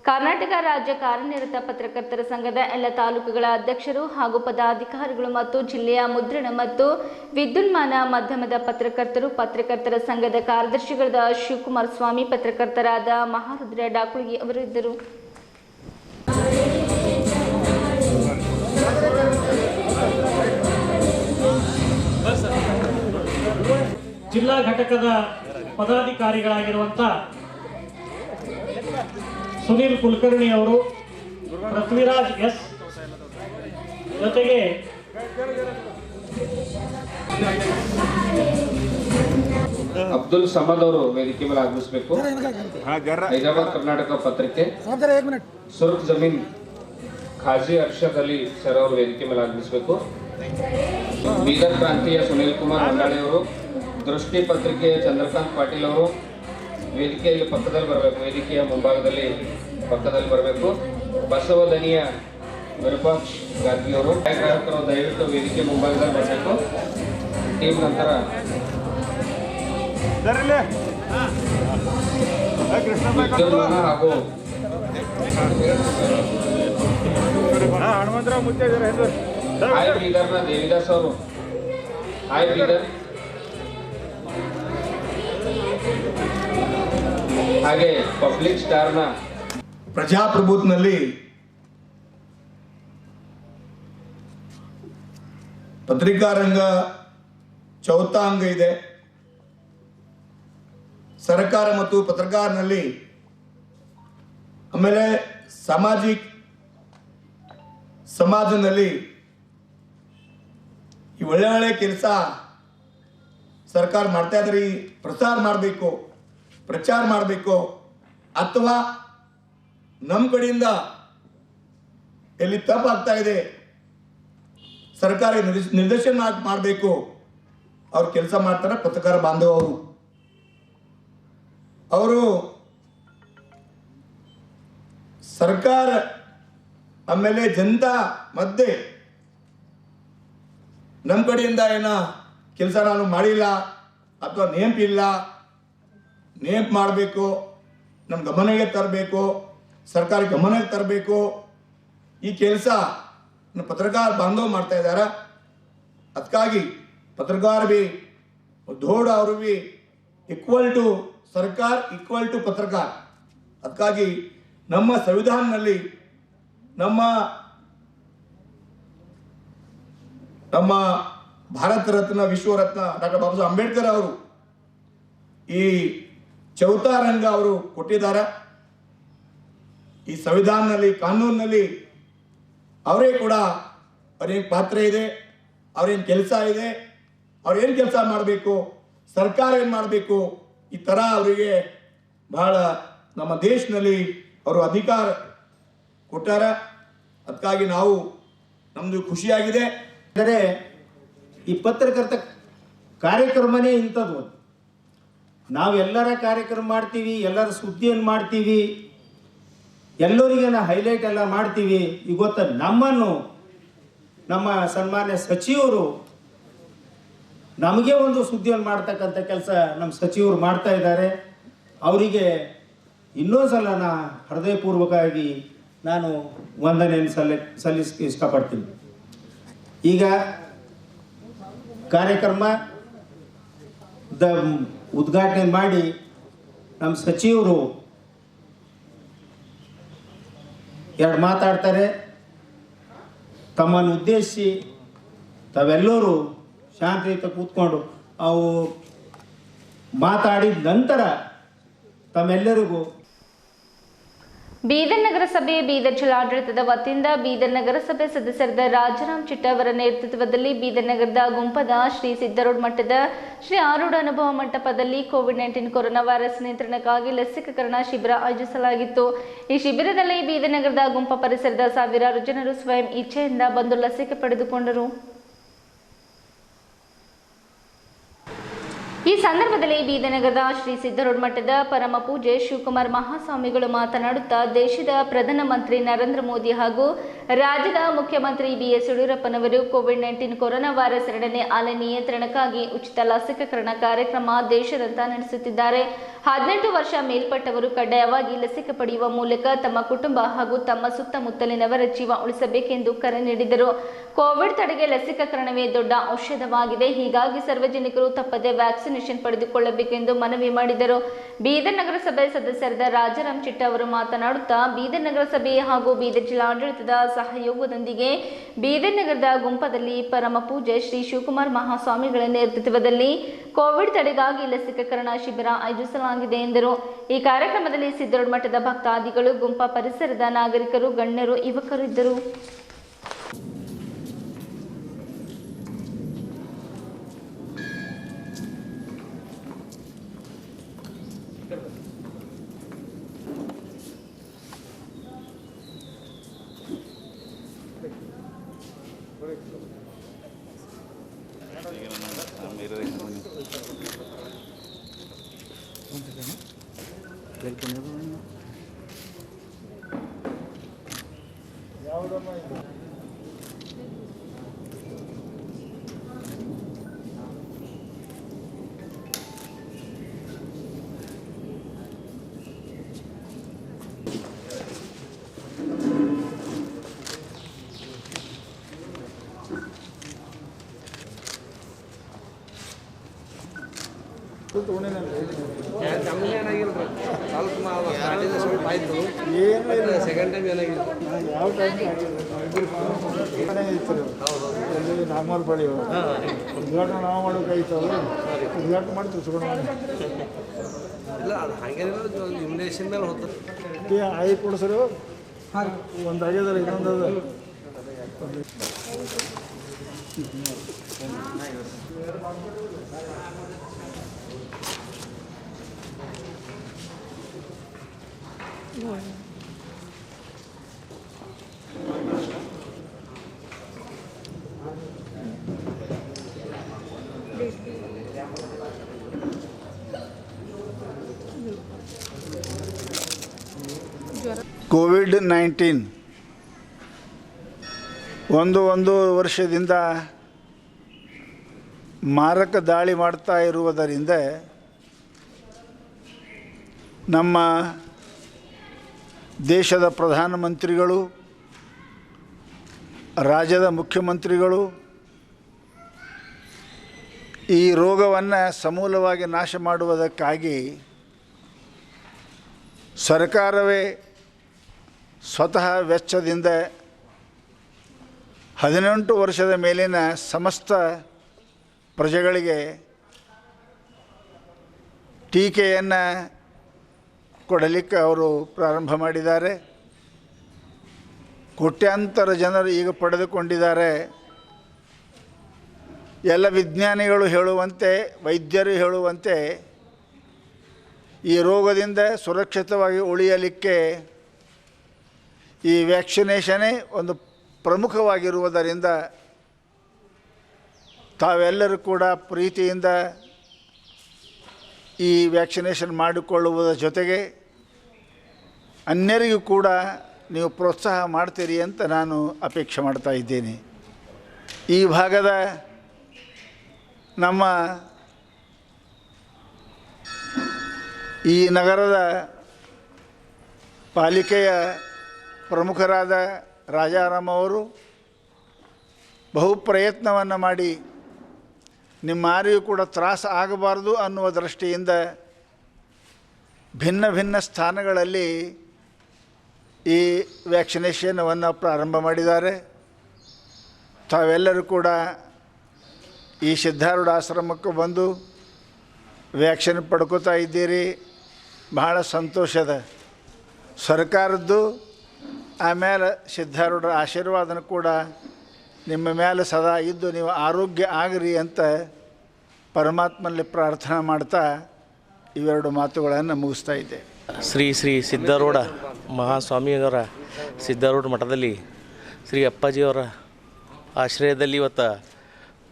ಕರ್ನಾಟಕ ರಾಜ್ಯ ಕಾರ್ಯನಿರತ ಪತ್ರಕರ್ತರ ಸಂಘದ ಎಲ್ಲ ತಾಲೂಕುಗಳ ಅಧ್ಯಕ್ಷರು ಹಾಗೂ ಪದಾಧಿಕಾರಿಗಳು ಮತ್ತು ಜಿಲ್ಲೆಯ ಮುದ್ರಣ ಮತ್ತು ವಿದ್ಯುನ್ಮಾನ ಮಾಧ್ಯಮದ ಪತ್ರಕರ್ತರು, ಪತ್ರಕರ್ತರ ಸಂಘದ ಕಾರ್ಯದರ್ಶಿಗಳಾದ ಶಿವಕುಮಾರ ಸ್ವಾಮಿ, ಪತ್ರಕರ್ತರಾದ ಮಹಾರುದ್ರ ಡಾಕುಳಗಿ ಅವರು ಇದ್ದರು. ಜಿಲ್ಲಾ ಘಟಕದ ಪದಾಧಿಕಾರಿಗಳಾಗಿರುವಂಥ ಸುನೀಲ್ ಕುಲಕರ್ಣಿ ಅವರು, ಪೃಥ್ವಿರಾಜ್ ಎಸ್ ಜೊತೆಗೆ ಅಬ್ದುಲ್ ಸಮದ್ ಅವರು ವೇದಿಕೆ ಮೇಲೆ ಆಗಮಿಸಬೇಕು. ಹೈದರಾಬಾದ್ ಕರ್ನಾಟಕ ಪತ್ರಿಕೆ ಸುರ್ಖ್ ಜಮೀನ್ ಖಾಜಿ ಅರ್ಷದ್ ಅಲಿ ಸರ್ ಅವರು ವೇದಿಕೆ ಮೇಲೆ ಆಗಮಿಸಬೇಕು. ಬೀದರ್ ಕ್ರಾಂತಿಯ ಸುನೀಲ್ ಕುಮಾರ್ ಮಂಡಾಳಿ ಅವರು, ದೃಷ್ಟಿ ಪತ್ರಿಕೆಯ ಚಂದ್ರಕಾಂತ್ ಪಾಟೀಲ್ ಅವರು ವೇದಿಕೆಯಲ್ಲಿ ಪಕ್ಕದಲ್ಲಿ ಬರಬೇಕು, ವೇದಿಕೆಯ ಮುಂಭಾಗದಲ್ಲಿ ಪಕ್ಕದಲ್ಲಿ ಬರಬೇಕು. ಬಸವದನಿಯ ವಿರೂಪಾಕ್ಷ ಗಾರ್ಗಿ ಅವರು, ಛಾಯಾಗ್ರಾಹಕರು ದಯವಿಟ್ಟು ವೇದಿಕೆ ಮುಂಭಾಗದಲ್ಲಿ ಬರಬೇಕು. ಟೀಮ್ ನಂತರ ವಿದ್ಯುನ್ಮಾನ ಹಾಗೂ ಹಾಯ್ ಬೀದರ್ನ ದೇವಿದಾಸ್ ಅವರು, ಹಾಯ್ ಬೀದರ್, ಹಾಗೆ ಪಬ್ಲಿಕ್ ಸ್ಟಾರ್ನ ಪ್ರಜಾಪ್ರಭುತ್ವದಲ್ಲಿ ಪತ್ರಿಕಾ ರಂಗ ಚೌಥಾ ಅಂಗ ಇದೆ. ಸರ್ಕಾರ ಮತ್ತು ಪತ್ರಕಾರನಲ್ಲಿ ಆಮೇಲೆ ಸಮಾಜದಲ್ಲಿ ಈ ಒಳ್ಳೆ ಕೆಲಸ ಸರ್ಕಾರ ಮಾಡ್ತಾ ಇದ್ರಿ, ಪ್ರಚಾರ ಮಾಡಬೇಕು ಅಥವಾ ನಮ್ಮ ಕಡೆಯಿಂದ ಎಲ್ಲಿ ತಪ್ಪಾಗ್ತಾ ಇದೆ ಸರ್ಕಾರ ನಿರ್ದೇಶನ ಮಾಡಬೇಕು, ಅವ್ರು ಕೆಲಸ ಮಾಡ್ತಾರೆ. ಪತ್ರಕಾರ ಬಾಂಧವರು ಅವರು ಸರ್ಕಾರ ಆಮೇಲೆ ಜನತಾ ಮಧ್ಯೆ ನಮ್ಮ ಕಡೆಯಿಂದ ಏನ ಕೆಲಸ ನಾನು ಮಾಡಿಲ್ಲ ಅಥವಾ ನೆನಪಿಲ್ಲ, ನೆನಪು ಮಾಡಬೇಕು, ನಮ್ಮ ಗಮನಕ್ಕೆ ತರಬೇಕು, ಸರ್ಕಾರ ಗಮನಕ್ಕೆ ತರಬೇಕು. ಈ ಕೆಲಸ ಪತ್ರಕಾರ ಬಾಂಧವ ಮಾಡ್ತಾ ಇದ್ದಾರೆ. ಅದಕ್ಕಾಗಿ ಪತ್ರಕಾರ ಬಿ ದೊಡ್ಡ ಅವರು ಬಿ ಈಕ್ವಲ್ ಟು ಸರ್ಕಾರ, ಈಕ್ವಲ್ ಟು ಪತ್ರಕಾರ. ಅದಕ್ಕಾಗಿ ನಮ್ಮ ಸಂವಿಧಾನದಲ್ಲಿ ನಮ್ಮ ಭಾರತ ರತ್ನ, ವಿಶ್ವರತ್ನ ಡಾಕ್ಟರ್ ಬಾಬಾ ಸಾಹೇಬ್ ಅಂಬೇಡ್ಕರ್ ಅವರು ಈ ಚೌಥಾ ರಂಗ ಅವರು ಕೊಟ್ಟಿದ್ದಾರೆ. ಈ ಸಂವಿಧಾನದಲ್ಲಿ, ಕಾನೂನಿನಲ್ಲಿ ಅವರೇ ಕೂಡ ಅವ್ರೇನು ಪಾತ್ರ ಇದೆ, ಅವ್ರೇನು ಕೆಲಸ ಇದೆ, ಅವ್ರೇನು ಕೆಲಸ ಮಾಡಬೇಕು, ಸರ್ಕಾರ ಏನು ಮಾಡಬೇಕು, ಈ ಥರ ಅವರಿಗೆ ಬಹಳ ನಮ್ಮ ದೇಶದಲ್ಲಿ ಅವರು ಅಧಿಕಾರ ಕೊಟ್ಟಾರ. ಅದಕ್ಕಾಗಿ ನಮ್ಮದು ಖುಷಿಯಾಗಿದೆ. ಅಂದರೆ ಈ ಪತ್ರಕರ್ತ ಕಾರ್ಯಕ್ರಮನೇ ಇಂಥದ್ದು. ನಾವೆಲ್ಲರ ಕಾರ್ಯಕ್ರಮ ಮಾಡ್ತೀವಿ, ಎಲ್ಲರ ಸುದ್ದಿಯನ್ನು ಮಾಡ್ತೀವಿ, ಎಲ್ಲರಿಗೆ ಹೈಲೈಟ್ ಎಲ್ಲ ಮಾಡ್ತೀವಿ. ಇವತ್ತು ನಮ್ಮನ್ನು ನಮ್ಮ ಸನ್ಮಾನ್ಯ ಸಚಿವರು ನಮಗೆ ಒಂದು ಸುದ್ದಿಯನ್ನು ಮಾಡ್ತಕ್ಕಂಥ ಕೆಲಸ ನಮ್ಮ ಸಚಿವರು ಮಾಡ್ತಾ ಇದ್ದಾರೆ. ಅವರಿಗೆ ಇನ್ನೊಂದು ಸಲ ಹೃದಯಪೂರ್ವಕವಾಗಿ ನಾನು ವಂದನೆಯನ್ನು ಸಲ್ಲಿಸಕ್ಕೆ ಇಷ್ಟಪಡ್ತೀನಿ. ಈಗ ಕಾರ್ಯಕ್ರಮದ ಉದ್ಘಾಟನೆ ಮಾಡಿ ನಮ್ಮ ಸಚಿವರು ಎರಡು ಮಾತಾಡ್ತಾರೆ. ತಮ್ಮನ್ನು ಉದ್ದೇಶಿಸಿ ತಾವೆಲ್ಲರೂ ಶಾಂತಿಯುತ ಕೂತ್ಕೊಂಡು ಅವು ಮಾತಾಡಿದ ನಂತರ ತಮ್ಮೆಲ್ಲರಿಗೂ ಬೀದರ್ ನಗರಸಭೆ ಬೀದರ್ ಜಿಲ್ಲಾಡಳಿತದ ವತಿಯಿಂದ ಬೀದರ್ ನಗರಸಭೆ ಸದಸ್ಯರಾದ ರಾಜಾರಾಮ್ ಚಿಟ್ಟ ಅವರ ನೇತೃತ್ವದಲ್ಲಿ ಬೀದರ್ ನಗರದ ಗುಂಪದ ಶ್ರೀ ಸಿದ್ದರೂಢ ಮಠದ ಶ್ರೀ ಆರೂಢ ಅನುಭವ ಮಂಟಪದಲ್ಲಿ ಕೋವಿಡ್-19 ಕೊರೋನಾ ವೈರಸ್ ನಿಯಂತ್ರಣಕ್ಕಾಗಿ ಲಸಿಕೀಕರಣ ಶಿಬಿರ ಆಯೋಜಿಸಲಾಗಿತ್ತು. ಈ ಶಿಬಿರದಲ್ಲಿ ಬೀದರ್ ನಗರದ ಗುಂಪ ಪರಿಸರದ ಸಾವಿರಾರು ಜನರು ಸ್ವಯಂ ಇಚ್ಛೆಯಿಂದ ಬಂದು ಲಸಿಕೆ ಪಡೆದುಕೊಂಡರು. ಈ ಸಂದರ್ಭದಲ್ಲಿ ಬೀದರ್ ನಗರದ ಶ್ರೀ ಸಿದ್ದರೂಢ ಮಠದ ಪರಮ ಪೂಜ್ಯ ಶಿವಕುಮಾರ ಮಹಾಸ್ವಾಮಿಗಳು ಮಾತನಾಡುತ್ತಾ ದೇಶದ ಪ್ರಧಾನಮಂತ್ರಿ ನರೇಂದ್ರ ಮೋದಿ ಹಾಗೂ ರಾಜ್ಯದ ಮುಖ್ಯಮಂತ್ರಿ ಬಿಎಸ್ ಯಡಿಯೂರಪ್ಪನವರು ಕೋವಿಡ್-19 ಕೊರೋನಾ ವೈರಸ್ ಎರಡನೇ ಅಲೆ ನಿಯಂತ್ರಣಕ್ಕಾಗಿ ಉಚಿತ ಲಸಿಕೀಕರಣ ಕಾರ್ಯಕ್ರಮ ದೇಶಾದ್ಯಂತ ನಡೆಸುತ್ತಿದ್ದಾರೆ. 18 ವರ್ಷ ಮೇಲ್ಪಟ್ಟವರು ಕಡ್ಡಾಯವಾಗಿ ಲಸಿಕೆ ಪಡೆಯುವ ಮೂಲಕ ತಮ್ಮ ಕುಟುಂಬ ಹಾಗೂ ತಮ್ಮ ಸುತ್ತಮುತ್ತಲಿನವರ ಜೀವ ಉಳಿಸಬೇಕೆಂದು ಕರೆ ನೀಡಿದರು. ಕೋವಿಡ್ ತಡೆಗೆ ಲಸಿಕೀಕರಣವೇ ದೊಡ್ಡ ಔಷಧವಾಗಿದೆ. ಹೀಗಾಗಿ ಸಾರ್ವಜನಿಕರು ತಪ್ಪದೆ ವ್ಯಾಕ್ಸಿನೇಷನ್ ಪಡೆದುಕೊಳ್ಳಬೇಕೆಂದು ಮನವಿ ಮಾಡಿದರು. ಬೀದರ್ ನಗರಸಭೆ ಸದಸ್ಯರಾದ ರಾಜಾರಾಮ್ ಚಿಟ್ಟ ಅವರು ಮಾತನಾಡುತ್ತಾ ಬೀದರ್ ನಗರಸಭೆ ಹಾಗೂ ಬೀದರ್ ಜಿಲ್ಲಾಡಳಿತದ ಸಹಯೋಗದೊಂದಿಗೆ ಬೀದರ್ ನಗರದ ಗುಂಪದಲ್ಲಿ ಪರಮ ಪೂಜ್ಯ ಶ್ರೀ ಶಿವಕುಮಾರ ಮಹಾಸ್ವಾಮಿಗಳ ನೇತೃತ್ವದಲ್ಲಿ ಕೋವಿಡ್ ತಡೆಗಾಗಿ ಲಸಿಕೀಕರಣ ಶಿಬಿರ ಆಯೋಜಿಸಲಾಗಿದೆ ಎಂದರು. ಈ ಕಾರ್ಯಕ್ರಮದಲ್ಲಿ ಸಿದ್ದರೂಢ ಮಠದ ಭಕ್ತಾದಿಗಳು, ಗುಂಪ ಪರಿಸರದ ನಾಗರಿಕರು, ಗಣ್ಯರು, ಯುವಕರು ಇದ್ದರು. ಸೆಕೆಂಡ್ ಟೈಮ್ ಏನಾಗಿಲ್ಲ ಯಾವ ಟೈಮ್ ನಾರ್ಮಲ್ ಬಳಿ ಉದ್ಘಾಟನೆ ನಾವು ಮಾಡೋಕ್ಕಾಯ್ತಲ್ಲ ಉದ್ಘಾಟನೆ ಮಾಡಿ ತಿಳ್ಸ್ಕೊಳ ಇಲ್ಲ ಅದು ಹಾಗೇನಿಲ್ಲ ಇಮ್ಯುನೇಷನ್ ಮೇಲೆ ಹೋಗ್ತದೆ ಆಯಿ ಕೊಡಿಸ್ರು ಒಂದು ಆಗ್ಯದಲ್ಲ ಇನ್ನೊಂದು ಅದ ಕೋವಿಡ್-19 ಒಂದು ವರ್ಷದಿಂದ ಮಾರಕ ದಾಳಿ ಮಾಡ್ತಾ ಇರುವುದರಿಂದ ನಮ್ಮ ದೇಶದ ಪ್ರಧಾನಮಂತ್ರಿಗಳು, ರಾಜ್ಯದ ಮುಖ್ಯಮಂತ್ರಿಗಳು ಈ ರೋಗವನ್ನು ಸಮೂಲವಾಗಿ ನಾಶ ಮಾಡುವುದಕ್ಕಾಗಿ ಸರ್ಕಾರವೇ ಸ್ವತಃ ವೆಚ್ಚದಿಂದ 18 ವರ್ಷದ ಮೇಲಿನ ಸಮಸ್ತ ಪ್ರಜೆಗಳಿಗೆ ಟೀಕೆಯನ್ನು ಕೊಡಲಿಕ್ಕೆ ಅವರು ಪ್ರಾರಂಭ ಮಾಡಿದ್ದಾರೆ. ಕೋಟ್ಯಾಂತರ ಜನರು ಈಗ ಪಡೆದುಕೊಂಡಿದ್ದಾರೆ. ಎಲ್ಲ ವಿಜ್ಞಾನಿಗಳು ಹೇಳುವಂತೆ, ವೈದ್ಯರು ಹೇಳುವಂತೆ ಈ ರೋಗದಿಂದ ಸುರಕ್ಷಿತವಾಗಿ ಉಳಿಯಲಿಕ್ಕೆ ಈ ವ್ಯಾಕ್ಸಿನೇಷನ್ನೇ ಒಂದು ಪ್ರಮುಖವಾಗಿರುವುದರಿಂದ ತಾವೆಲ್ಲರೂ ಕೂಡ ಪ್ರೀತಿಯಿಂದ ಈ ವ್ಯಾಕ್ಸಿನೇಷನ್ ಮಾಡಿಕೊಳ್ಳುವುದರ ಜೊತೆಗೆ ಅನ್ಯರಿಗೂ ಕೂಡ ನೀವು ಪ್ರೋತ್ಸಾಹ ಮಾಡ್ತೀರಿ ಅಂತ ನಾನು ಅಪೇಕ್ಷೆ ಮಾಡ್ತಾ ಇದ್ದೇನೆ. ಈ ಭಾಗದ ನಮ್ಮ ಈ ನಗರದ ಪಾಲಿಕೆಯ ಪ್ರಮುಖರಾದ ರಾಜಾರಾಮ್ ಅವರು ಬಹು ಪ್ರಯತ್ನವನ್ನು ಮಾಡಿ ನಿಮ್ಮಾರಿಗೂ ಕೂಡ ತ್ರಾಸ ಆಗಬಾರ್ದು ಅನ್ನುವ ದೃಷ್ಟಿಯಿಂದ ಭಿನ್ನ ಭಿನ್ನ ಸ್ಥಾನಗಳಲ್ಲಿ ಈ ವ್ಯಾಕ್ಸಿನೇಷನವನ್ನು ಪ್ರಾರಂಭ ಮಾಡಿದ್ದಾರೆ. ತಾವೆಲ್ಲರೂ ಕೂಡ ಈ ಸಿದ್ಧಾರೂಢ ಆಶ್ರಮಕ್ಕೆ ಬಂದು ವ್ಯಾಕ್ಸಿನ್ ಪಡ್ಕೋತಾ ಇದ್ದೀರಿ. ಬಹಳ ಸಂತೋಷದ. ಸರ್ಕಾರದ್ದು ಆಮೇಲೆ ಸಿದ್ಧಾರೂಢರ ಆಶೀರ್ವಾದನ ಕೂಡ ನಿಮ್ಮ ಮೇಲೆ ಸದಾ ಇದ್ದು ನೀವು ಆರೋಗ್ಯ ಆಗಿರಿ ಅಂತ ಪರಮಾತ್ಮನಲ್ಲಿ ಪ್ರಾರ್ಥನಾ ಮಾಡ್ತಾ ಇವೆರಡು ಮಾತುಗಳನ್ನು ಮುಗಿಸ್ತಾ ಇದ್ದೆ. ಶ್ರೀ ಶ್ರೀ ಸಿದ್ಧಾರೂಢ ಮಹಾಸ್ವಾಮಿಯವರ ಸಿದ್ಧಾರೂಢ ಮಠದಲ್ಲಿ ಶ್ರೀ ಅಪ್ಪಾಜಿಯವರ ಆಶ್ರಯದಲ್ಲಿ ಇವತ್ತು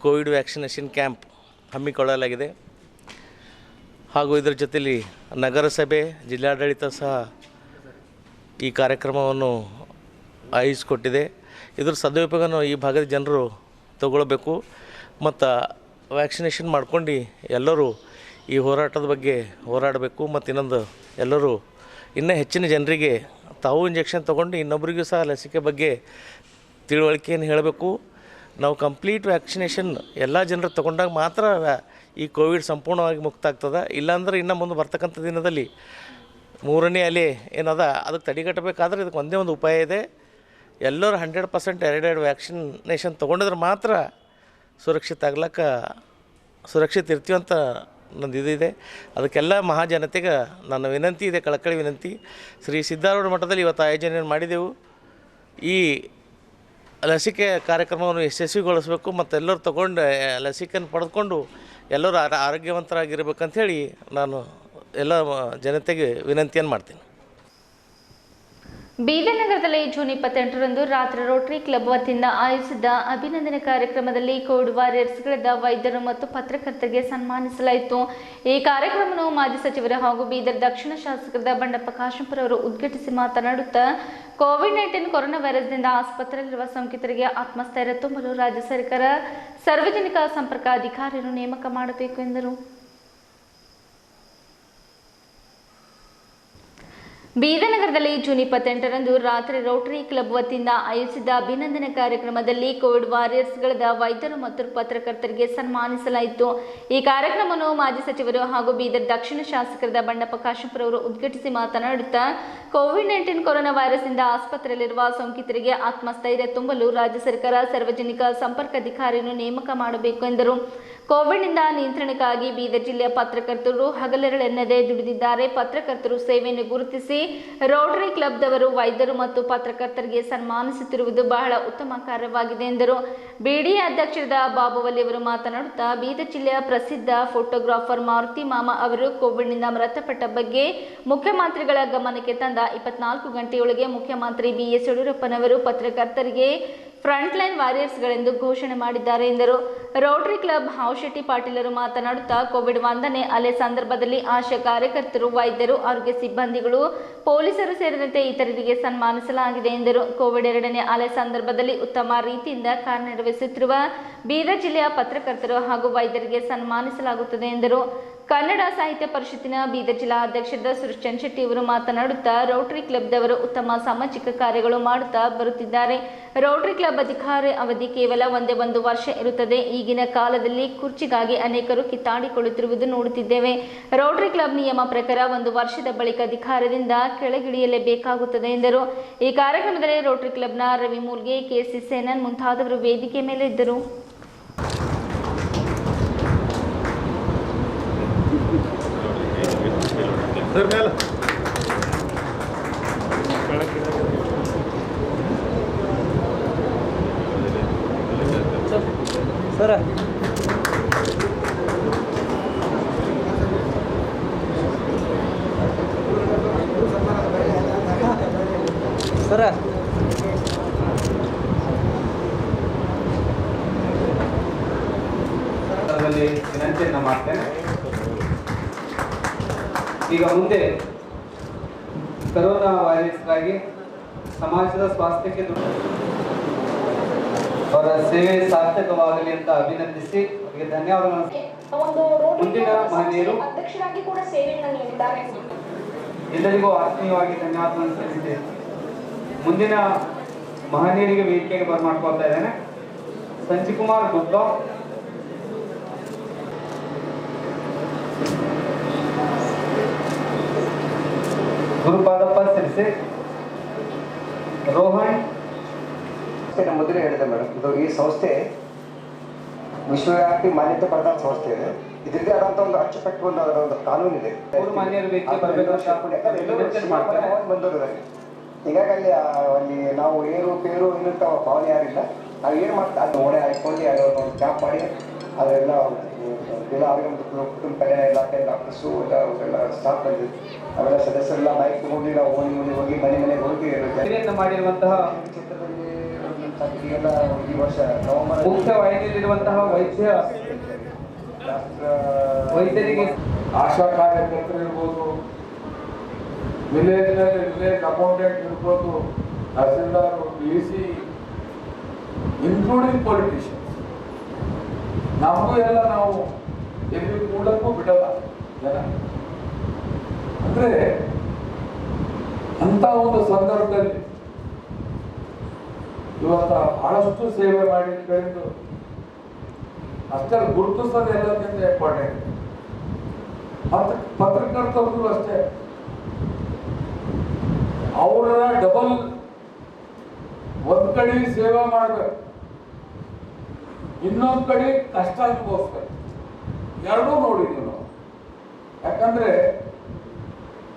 ಕೋವಿಡ್ ವ್ಯಾಕ್ಸಿನೇಷನ್ ಕ್ಯಾಂಪ್ ಹಮ್ಮಿಕೊಳ್ಳಲಾಗಿದೆ. ಹಾಗೂ ಇದರ ಜೊತೆಯಲ್ಲಿ ನಗರಸಭೆ ಜಿಲ್ಲಾಡಳಿತ ಸಹ ಈ ಕಾರ್ಯಕ್ರಮವನ್ನು ಆಯೋಜಿಸಿಕೊಟ್ಟಿದೆ. ಇದರ ಸದುಪಯೋಗವನ್ನು ಈ ಭಾಗದ ಜನರು ತಗೊಳ್ಬೇಕು ಮತ್ತು ವ್ಯಾಕ್ಸಿನೇಷನ್ ಮಾಡ್ಕೊಂಡು ಎಲ್ಲರೂ ಈ ಹೋರಾಟದ ಬಗ್ಗೆ ಹೋರಾಡಬೇಕು. ಮತ್ತು ಇನ್ನೊಂದು ಎಲ್ಲರೂ ಇನ್ನೂ ಹೆಚ್ಚಿನ ಜನರಿಗೆ ತಾವು ಇಂಜೆಕ್ಷನ್ ತೊಗೊಂಡು ಇನ್ನೊಬ್ಬರಿಗೂ ಸಹ ಲಸಿಕೆ ಬಗ್ಗೆ ತಿಳುವಳಿಕೆಯನ್ನು ಹೇಳಬೇಕು. ನಾವು ಕಂಪ್ಲೀಟ್ ವ್ಯಾಕ್ಸಿನೇಷನ್ ಎಲ್ಲ ಜನರು ತೊಗೊಂಡಾಗ ಮಾತ್ರ ಈ ಕೋವಿಡ್ ಸಂಪೂರ್ಣವಾಗಿ ಮುಕ್ತ ಆಗ್ತದೆ. ಇಲ್ಲಾಂದ್ರೆ ಇನ್ನು ಮುಂದೆ ಬರ್ತಕ್ಕಂಥ ದಿನದಲ್ಲಿ 3ನೇ ಅಲೆ ಏನದ ಅದಕ್ಕೆ ತಡೆಗಟ್ಟಬೇಕಾದ್ರೆ ಇದಕ್ಕೆ ಒಂದೇ ಒಂದು ಉಪಾಯ ಇದೆ. ಎಲ್ಲರೂ 100% ಎರಡೆರಡು ವ್ಯಾಕ್ಸಿನೇಷನ್ ತೊಗೊಂಡಿದ್ರೆ ಮಾತ್ರ ಸುರಕ್ಷಿತ ಇರ್ತೀವಿ ಅಂತ ನಂದು ಇದಿದೆ. ಅದಕ್ಕೆಲ್ಲ ಮಹಾಜನತೆಗೆ ನನ್ನ ವಿನಂತಿ ಇದೆ, ಕಳಕಳಿ ವಿನಂತಿ. ಶ್ರೀ ಸಿದ್ಧಾರೂಢ ಮಠದಲ್ಲಿ ಇವತ್ತು ಆಯೋಜನೆಯನ್ನು ಮಾಡಿದೆವು. ಈ ಲಸಿಕೆ ಕಾರ್ಯಕ್ರಮವನ್ನು ಯಶಸ್ವಿಗೊಳಿಸಬೇಕು ಮತ್ತು ಎಲ್ಲರೂ ತೊಗೊಂಡು ಲಸಿಕೆಯನ್ನು ಪಡೆದುಕೊಂಡು ಎಲ್ಲರೂ ಆರೋಗ್ಯವಂತರಾಗಿರ್ಬೇಕಂಥೇಳಿ ನಾನು ಎಲ್ಲ ಜನತೆಗೆ ವಿನಂತಿಯನ್ನು ಮಾಡ್ತೀನಿ. ಬೀದರ್ ನಗರದಲ್ಲಿ ಜೂನ್ 28ರಂದು ರಾತ್ರಿ ರೋಟರಿ ಕ್ಲಬ್ ವತಿಯಿಂದ ಆಯೋಜಿಸಿದ್ದ ಅಭಿನಂದನೆ ಕಾರ್ಯಕ್ರಮದಲ್ಲಿ ಕೋವಿಡ್ ವಾರಿಯರ್ಸ್ಗಳಾದ ವೈದ್ಯರು ಮತ್ತು ಪತ್ರಕರ್ತರಿಗೆ ಸನ್ಮಾನಿಸಲಾಯಿತು. ಈ ಕಾರ್ಯಕ್ರಮವನ್ನು ಮಾಜಿ ಸಚಿವರು ಹಾಗೂ ಬೀದರ್ ದಕ್ಷಿಣ ಶಾಸಕರಾದ ಬಂಡೆಪ್ಪ ಕಾಶೆಂಪುರ ಅವರು ಉದ್ಘಾಟಿಸಿ ಮಾತನಾಡುತ್ತಾ ಕೋವಿಡ್-19 ಕೊರೋನಾ ವೈರಸ್ನಿಂದ ಆಸ್ಪತ್ರೆಯಲ್ಲಿರುವ ಸೋಂಕಿತರಿಗೆ ಆತ್ಮಸ್ಥೈರ್ಯ ತುಂಬಲು ರಾಜ್ಯ ಸರ್ಕಾರ ಸಾರ್ವಜನಿಕ ಸಂಪರ್ಕ ಅಧಿಕಾರಿಯನ್ನು ನೇಮಕ ಮಾಡಬೇಕು ಎಂದರು. ಬೀದರ್ ನಗರದಲ್ಲಿ ಜೂನ್ 28ರಂದು ರಾತ್ರಿ ರೋಟರಿ ಕ್ಲಬ್ ವತಿಯಿಂದ ಆಯೋಜಿಸಿದ್ದ ಅಭಿನಂದನೆ ಕಾರ್ಯಕ್ರಮದಲ್ಲಿ ಕೋವಿಡ್ ವಾರಿಯರ್ಸ್ಗಳಾದ ವೈದ್ಯರು ಮತ್ತು ಪತ್ರಕರ್ತರಿಗೆ ಸನ್ಮಾನಿಸಲಾಯಿತು. ಈ ಕಾರ್ಯಕ್ರಮವನ್ನು ಮಾಜಿ ಸಚಿವರು ಹಾಗೂ ಬೀದರ್ ದಕ್ಷಿಣ ಶಾಸಕರಾದ ಬಂಡೆಪ್ಪ ಕಾಶೆಂಪುರ ಅವರು ಉದ್ಘಾಟಿಸಿ ಮಾತನಾಡುತ್ತಾ ಕೋವಿಡ್-19 ಕೊರೋನಾ ವೈರಸ್ನಿಂದ ಆಸ್ಪತ್ರೆಯಲ್ಲಿರುವ ಸೋಂಕಿತರಿಗೆ ಆತ್ಮಸ್ಥೈರ್ಯ ತುಂಬಲು ರಾಜ್ಯ ಸರ್ಕಾರ ಸಾರ್ವಜನಿಕ ಸಂಪರ್ಕಾಧಿಕಾರಿಯನ್ನು ನೇಮಕ ಮಾಡಬೇಕು ಎಂದರು. ಕೋವಿಡ್ನಿಂದ ನಿಯಂತ್ರಣಕ್ಕಾಗಿ ಬೀದರ್ ಜಿಲ್ಲೆಯ ಪತ್ರಕರ್ತರು ಹಗಲಿರುಳೆನ್ನದೇ ದುಡಿದಿದ್ದಾರೆ. ಪತ್ರಕರ್ತರು ಸೇವೆಯನ್ನು ಗುರುತಿಸಿ ರೋಟರಿ ಕ್ಲಬ್ದವರು ವೈದ್ಯರು ಮತ್ತು ಪತ್ರಕರ್ತರಿಗೆ ಸನ್ಮಾನಿಸುತ್ತಿರುವುದು ಬಹಳ ಉತ್ತಮ ಕಾರ್ಯವಾಗಿದೆ ಎಂದರು. ಬಿಡಿಎ ಅಧ್ಯಕ್ಷರಾದ ಬಾಬುವಲ್ಲಿ ಅವರು ಮಾತನಾಡುತ್ತಾ ಬೀದರ್ ಜಿಲ್ಲೆಯ ಪ್ರಸಿದ್ಧ ಫೋಟೋಗ್ರಾಫರ್ ಮಾರುತಿ ಮಾಮ ಅವರು ಕೋವಿಡ್ನಿಂದ ಮೃತಪಟ್ಟ ಬಗ್ಗೆ ಮುಖ್ಯಮಂತ್ರಿಗಳ ಗಮನಕ್ಕೆ ತಂದ 24 ಗಂಟೆಯೊಳಗೆ ಮುಖ್ಯಮಂತ್ರಿ BS ಯಡಿಯೂರಪ್ಪನವರು ಪತ್ರಕರ್ತರಿಗೆ ಫ್ರಂಟ್ಲೈನ್ ವಾರಿಯರ್ಸ್ಗಳೆಂದು ಘೋಷಣೆ ಮಾಡಿದ್ದಾರೆ ಎಂದರು. ರೋಟರಿ ಕ್ಲಬ್ ಹಾವಶೆಟ್ಟಿ ಪಾಟೀಲರು ಮಾತನಾಡುತ್ತಾ ಕೋವಿಡ್ 1ನೇ ಅಲೆ ಸಂದರ್ಭದಲ್ಲಿ ಆಶಾ ಕಾರ್ಯಕರ್ತರು, ವೈದ್ಯರು, ಆರೋಗ್ಯ ಸಿಬ್ಬಂದಿಗಳು, ಪೊಲೀಸರು ಸೇರಿದಂತೆ ಇತರರಿಗೆ ಸನ್ಮಾನಿಸಲಾಗಿದೆ ಎಂದರು. ಕೋವಿಡ್ 2ನೇ ಅಲೆ ಸಂದರ್ಭದಲ್ಲಿ ಉತ್ತಮ ರೀತಿಯಿಂದ ಕಾರ್ಯನಿರ್ವಹಿಸುತ್ತಿರುವ ಬೀದರ್ ಜಿಲ್ಲೆಯ ಪತ್ರಕರ್ತರು ಹಾಗೂ ವೈದ್ಯರಿಗೆ ಸನ್ಮಾನಿಸಲಾಗುತ್ತದೆ ಎಂದರು. ಕನ್ನಡ ಸಾಹಿತ್ಯ ಪರಿಷತ್ತಿನ ಬೀದರ್ ಜಿಲ್ಲಾ ಅಧ್ಯಕ್ಷರಾದ ಸುರೇಶ್ ಚಂದ್ರಶೆಟ್ಟಿ ಅವರು ಮಾತನಾಡುತ್ತಾ ರೋಟರಿ ಕ್ಲಬ್ದವರು ಉತ್ತಮ ಸಾಮಾಜಿಕ ಕಾರ್ಯಗಳು ಮಾಡುತ್ತಾ ಬರುತ್ತಿದ್ದಾರೆ. ರೋಟರಿ ಕ್ಲಬ್ ಅಧಿಕಾರಿ ಅವಧಿ ಕೇವಲ ಒಂದೇ 1 ವರ್ಷ ಇರುತ್ತದೆ. ಈಗಿನ ಕಾಲದಲ್ಲಿ ಕುರ್ಚಿಗಾಗಿ ಅನೇಕರು ಕಿತ್ತಾಡಿಕೊಳ್ಳುತ್ತಿರುವುದು ನೋಡುತ್ತಿದ್ದೇವೆ. ರೋಟರಿ ಕ್ಲಬ್ ನಿಯಮ ಪ್ರಕಾರ 1 ವರ್ಷದ ಬಳಿಕ ಅಧಿಕಾರದಿಂದ ಕೆಳಗಿಳಿಯಲೇಬೇಕಾಗುತ್ತದೆ ಎಂದರು. ಈ ಕಾರ್ಯಕ್ರಮದಲ್ಲಿ ರೋಟರಿ ಕ್ಲಬ್ನ ರವಿ ಮೂಲ್ಗೆ, KC ಸೇನನ್ ಮುಂತಾದವರು ವೇದಿಕೆ ಮೇಲೆ ಇದ್ದರು. ವಿನಂತಿಯನ್ನು ಮಾಡ್ತೇನೆ. ಈಗ ಮುಂದೆ ಕರೋನಾ ವೈರಸ್ಗಾಗಿ ಸಮಾಜದ ಸ್ವಾಸ್ಥ್ಯಕ್ಕೆ ಅವರ ಸೇವೆ ಸಾರ್ಥಕವಾಗಲಿ ಅಂತ ಅಭಿನಂದಿಸಿ ಅವರಿಗೆ ಧನ್ಯವಾದಗಳನ್ನು. ಮುಂದಿನ ಮಹನೀಯರು ಎಲ್ಲರಿಗೂ ಆತ್ಮೀಯವಾಗಿ ಧನ್ಯವಾದಗಳನ್ನು ಸಲ್ಲಿಸಿದ್ದೇನೆ. ಮುಂದಿನ ಮಹನೀಯರಿಗೆ ವೇದಿಕೆಗೆ ಬರ್ಮಾಡ್ಕೊಳ್ತಾ ಇದ್ದೇನೆ. ಸಂಜಿಕುಮಾರ್ ಗುಪ್ತಾ, ಗುರುಪಾದಪ್ಪ ಸಿರ್ಸೆ, ರೋಹನ್. ಮೊದಲೇ ಹೇಳಿದೆ ಮೇಡಮ್, ಇದು ಈ ಸಂಸ್ಥೆ ವಿಶ್ವವ್ಯಾಪಿ ಮಾನ್ಯತೆ ಪಡೆದ ಸಂಸ್ಥೆ ಇದೆ. ಇದರದೇ ಆದಂಥ ಒಂದು ಅಚ್ಚುಕಟ್ಟು ಒಂದು ಕಾನೂನಿದೆ. ಬಂದವರು ಹೀಗಾಗಿ ಅಲ್ಲಿ ನಾವು ಏರು ಪೇರು ಇನ್ನಂತ ಭಾವನೆ ಯಾರಿಲ್ಲ. ನಾವು ಏನು ಮಾಡ್ತಾ ಅದು ಓಣೆ ಹಾಕೊಂಡು ಒಂದು ಕ್ಯಾಂಪ್ ಮಾಡಿ ಅದೆಲ್ಲ ಎಲ್ಲ ಅವರಿಗೆ ಒಂದು ಕುಟುಂಬ ಕಲ್ಯಾಣ ಇಲಾಖೆ ಡಾಕ್ಟರ್ಸು ಎಲ್ಲ ಸ್ಟಾಫ್ ಬಂದಿದ್ದು ಅವೆಲ್ಲ ಸದಸ್ಯರೆಲ್ಲ ಬೈಕ್ ತಗೊಂಡು ನಾವು ಹೋಗಿ ಮನೆಗೆ ಹೋಗಿ ಮಾಡಿರುವಂತಹ ಕ್ಷೇತ್ರದಲ್ಲಿ ಈಗೆಲ್ಲ ಈ ವರ್ಷ ನವೆಂಬರ್ ಮುಖ್ಯವಾಹಿನಿಯಲ್ಲಿರುವಂತಹ ವೈದ್ಯರಿಗೆ ಆಶಾ ಕಾರ್ಯಕರ್ತರು ಇರ್ಬೋದು, ವಿಲೇಜ್ ಅಕೌಂಟೆಂಟ್ ಇರ್ಬೋದು, ತಹಸೀಲ್ದಾರ್, DC, ಇನ್ಕ್ಲೂಡಿಂಗ್ ಪೊಲಿಟಿಷಿಯನ್ಸ್, ನಮಗೂ ಎಲ್ಲ ನಾವು ಎಲ್ಲಿ ಕೂಡಕ್ಕೂ ಬಿಡಲ್ಲ ಜನ. ಅಂದ್ರೆ ಅಂತ ಒಂದು ಸಂದರ್ಭದಲ್ಲಿ ಇವತ್ತ ಬಹಳಷ್ಟು ಸೇವೆ ಮಾಡಿ ಕಳೆದು ಅಷ್ಟೇ ಗುರುತಿಸೋದು ಎಲ್ಲಕ್ಕಿಂತ ಇಂಪಾರ್ಟೆಂಟ್. ಪತ್ರಕರ್ತರು ಅಷ್ಟೇ ಅವರ ಡಬಲ್ ಒಂದ್ ಕಡೆ ಸೇವೆ ಮಾಡ್ಬೇಕು, ಇನ್ನೊಂದ್ ಕಡೆ ಕಷ್ಟ ಅನುಭವಿಸ್ಬೇಕು. ಎರಡೂ ನೋಡಿದ್ವಿ ನಾವು. ಯಾಕಂದ್ರೆ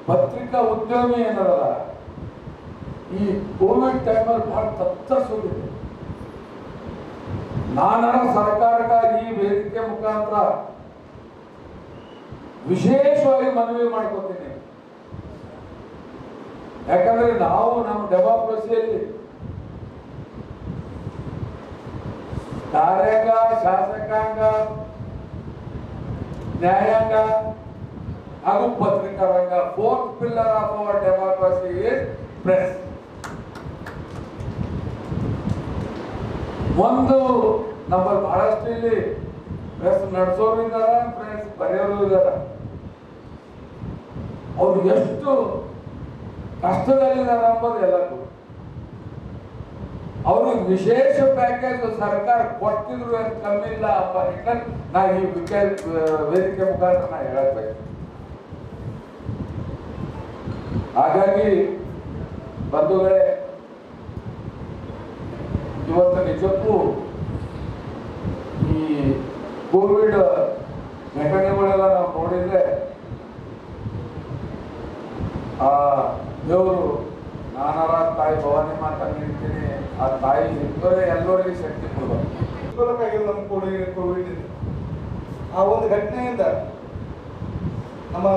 ಪತ್ರಿಕಾ ಉದ್ಯಮಿ ಏನಲ್ಲ ಈ ಕೋವಿಡ್ ಟೈಮಲ್ಲಿ ಬಹಳ ತತ್ತರಿಸೋಗಿದೆ. ನಾನು ಸರ್ಕಾರಕ್ಕಾಗಿ ಈ ವೇದಿಕೆ ಮುಖಾಂತರ ವಿಶೇಷವಾಗಿ ಮನವಿ ಮಾಡ್ಕೊತೀನಿ. ಯಾಕಂದ್ರೆ ನಾವು ನಮ್ಮ ಡೆಮಾಕ್ರಸಿಯಲ್ಲಿ ಕಾರ್ಯಾಂಗ, ಶಾಸಕಾಂಗ, ನ್ಯಾಯಾಂಗ ಹಾಗೂ ಪತ್ರಿಕಾ ರಂಗ, 4th pillar of our democracy is press. ಒಂದು ನಮ್ಮಲ್ಲಿ ಬಹಳಷ್ಟು ಇಲ್ಲಿ ಪ್ರೆಸ್ ನಡೆಸೋರು ಇದ್ದಾರ, ಪ್ರೆಸ್ ಬರೆಯೋರು ಇದ್ದಾರ. ಅವ್ರು ಎಷ್ಟು ಕಷ್ಟದಲ್ಲಿದ್ದಾರೆ ಅಂಬೋದು ಎಲ್ಲಕ್ಕೂ. ಅವ್ರಿಗೆ ವಿಶೇಷ ಪ್ಯಾಕೇಜ್ ಸರ್ಕಾರ ಕೊಡ್ತಿದ್ರು ಅಂತ ಕಮ್ಮಿ ಇಲ್ಲ ಅಪ್ಪ. ನಾ ಈ ವೇದಿಕೆ ಮುಖಾಂತರ ನಾ ಹೇಳಬೇಕು. ಹಾಗಾಗಿ ಬಂಧುಗಳೇ, ಇವತ್ತು ನಿಜಕ್ಕೂ ಈ ಕೋವಿಡ್ ಘಟನೆಗಳೆಲ್ಲ ನಾವು ನೋಡಿದ್ರೆ ಆ ದೇವರು ನಾನಾರ ತಾಯಿ ಭವಾನಿ ಮಾತಾ ನೀಡ್ತೀನಿ, ಆ ತಾಯಿ ಎಲ್ಲರಿಗೆ ಶಕ್ತಿ ಕೊಡಬೇಕು. ನಮ್ಮ ಕೋವಿಡ್ ಆ ಒಂದು ಘಟನೆಯಿಂದ ನಮ್ಮ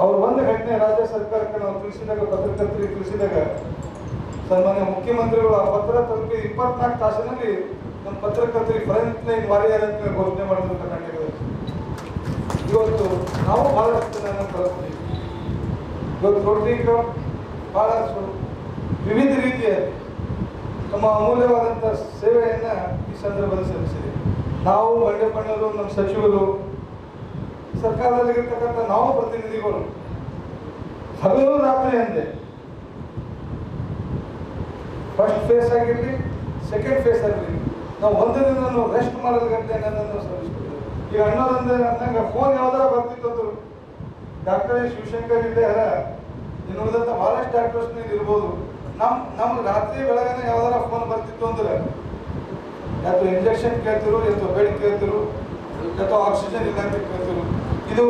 ಅವ್ರು ಒಂದು ಘಟನೆ ರಾಜ್ಯ ಸರ್ಕಾರಕ್ಕೆ ನಾವು ತಿಳಿಸಿದಾಗ, ಪತ್ರಕರ್ತರಿಗೆ ತಿಳಿಸಿದಾಗ, ಸನ್ಮಾನ್ಯ ಮುಖ್ಯಮಂತ್ರಿಗಳು ಆ ಪತ್ರ ತಲುಪಿ 24 ತಾಸಿನಲ್ಲಿ ನಮ್ಮ ಪತ್ರಕರ್ತರಿಗೆ ಫ್ರಂಟ್ ಲೈನ್ ವಾರಿಯರ್ ಅಂತ ಘೋಷಣೆ ಮಾಡಿದ್ರು ಕರ್ನಾಟಕದಲ್ಲಿ. ಇವತ್ತು ನಾವು ಬಹಳಷ್ಟು ಜನ ಕಳಿಸ್ತೀವಿ. ಇವತ್ತು ನೋಡ್ಲಿಕ್ಕೆ ಬಹಳಷ್ಟು ವಿವಿಧ ರೀತಿಯ ತಮ್ಮ ಅಮೂಲ್ಯವಾದಂಥ ಸೇವೆಯನ್ನು ಈ ಸಂದರ್ಭದಲ್ಲಿ ಸಲ್ಲಿಸಿದೆ. ನಾವು ಬಂಡೆಪಣ್ಣವರು, ನಮ್ಮ ಸಚಿವರು, ಸರ್ಕಾರದಲ್ಲಿರ್ತಕ್ಕಂಥ ನಾವು ಪ್ರತಿನಿಧಿಗಳು ಹಗಲು ರಾತ್ರಿ ಅಂದೆ ಫಸ್ಟ್ ಫೇಸ್ ಆಗಿರಲಿ, ಸೆಕೆಂಡ್ ಫೇಸ್ ಆಗಿರಲಿ, ನಾವು ಒಂದು ದಿನ ರೆಸ್ಟ್ ಮಾಡೋದು ಗಂಟೆ ಅನ್ನೋದನ್ನು ಸಲ್ಲಿಸ್ಬಿಡ್ತೇವೆ. ಈಗ ಅನ್ನೋದಂದ್ರೆ ಫೋನ್ ಯಾವ್ದಾರ ಬರ್ತಿತ್ತು, ಡಾಕ್ಟರ್ ಶಿವಶಂಕರ್ ಇದ್ದಾರ, ಇನ್ನು ಉಳಿದಂಥ ಬಹಳಷ್ಟು ಡಾಕ್ಟರ್ಸ್ ಇರ್ಬೋದು. ನಮ್ಗೆ ರಾತ್ರಿ ಬೆಳಗ್ಗೆ ಯಾವ್ದಾರ ಫೋನ್ ಬರ್ತಿತ್ತು ಅಂದ್ರೆ ಯಾತು ಇಂಜೆಕ್ಷನ್ ಕೇಳ್ತಿರು, ಯಾತು ಬೆಡ್ ಕೇಳ್ತಿರು, ಯಾತು ಆಕ್ಸಿಜನ್ ಇಲ್ಲ ಅಂತ ಕೇಳ್ತಿರು. ಇದು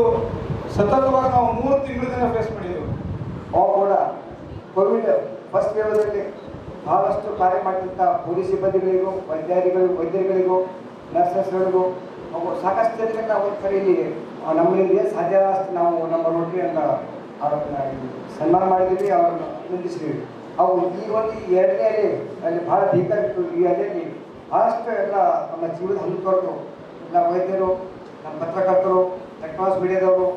ಸತತವಾಗಿ ನಾವು 3 ತಿಂಗಳ ಫೇಸ್ ಮಾಡಿದ್ದೆವು. ನಾವು ಕೂಡ ಕೋವಿಡ್ ಫಸ್ಟ್ ವೇವ್ದಲ್ಲಿ ಬಹಳಷ್ಟು ಕಾರ್ಯ ಮಾಡಿದಂಥ ಪೊಲೀಸ್ ಸಿಬ್ಬಂದಿಗಳಿಗೂ, ವೈದ್ಯರುಗಳಿಗೂ, ನರ್ಸಸ್ಗಳಿಗೂ ಸಾಕಷ್ಟು ಜನರಿಗೆ ನಾವು ಕರೆಯಲ್ಲಿ ನಮ್ಮಲ್ಲಿ ಸಾಧ್ಯ ಅಷ್ಟು ನಾವು ನಮ್ಮ ರೋಟರಿಯನ್ನು ಅವ್ರನ್ನ ಸನ್ಮಾನ ಮಾಡಿದ್ದೀವಿ, ಅವ್ರನ್ನ ಅಭಿನಂದಿಸಿದ್ದೀವಿ. ಅವು ಈ ಒಂದು 2ನೇ ಅಲ್ಲಿ ಭಾಳ ಬೇಕಾಗಿತ್ತು. ಈ ಅಲೆಯಲ್ಲಿ ಭಾಳಷ್ಟು ಎಲ್ಲ ನಮ್ಮ ಜೀವದ ಹಲ್ಲು ತೊರೆದು ಎಲ್ಲ ವೈದ್ಯರು, ನಮ್ಮ ಪತ್ರಕರ್ತರು, ಎಲೆಕ್ಟ್ರಾನಿಕ್ಸ್ ಮೀಡಿಯಾದವರು,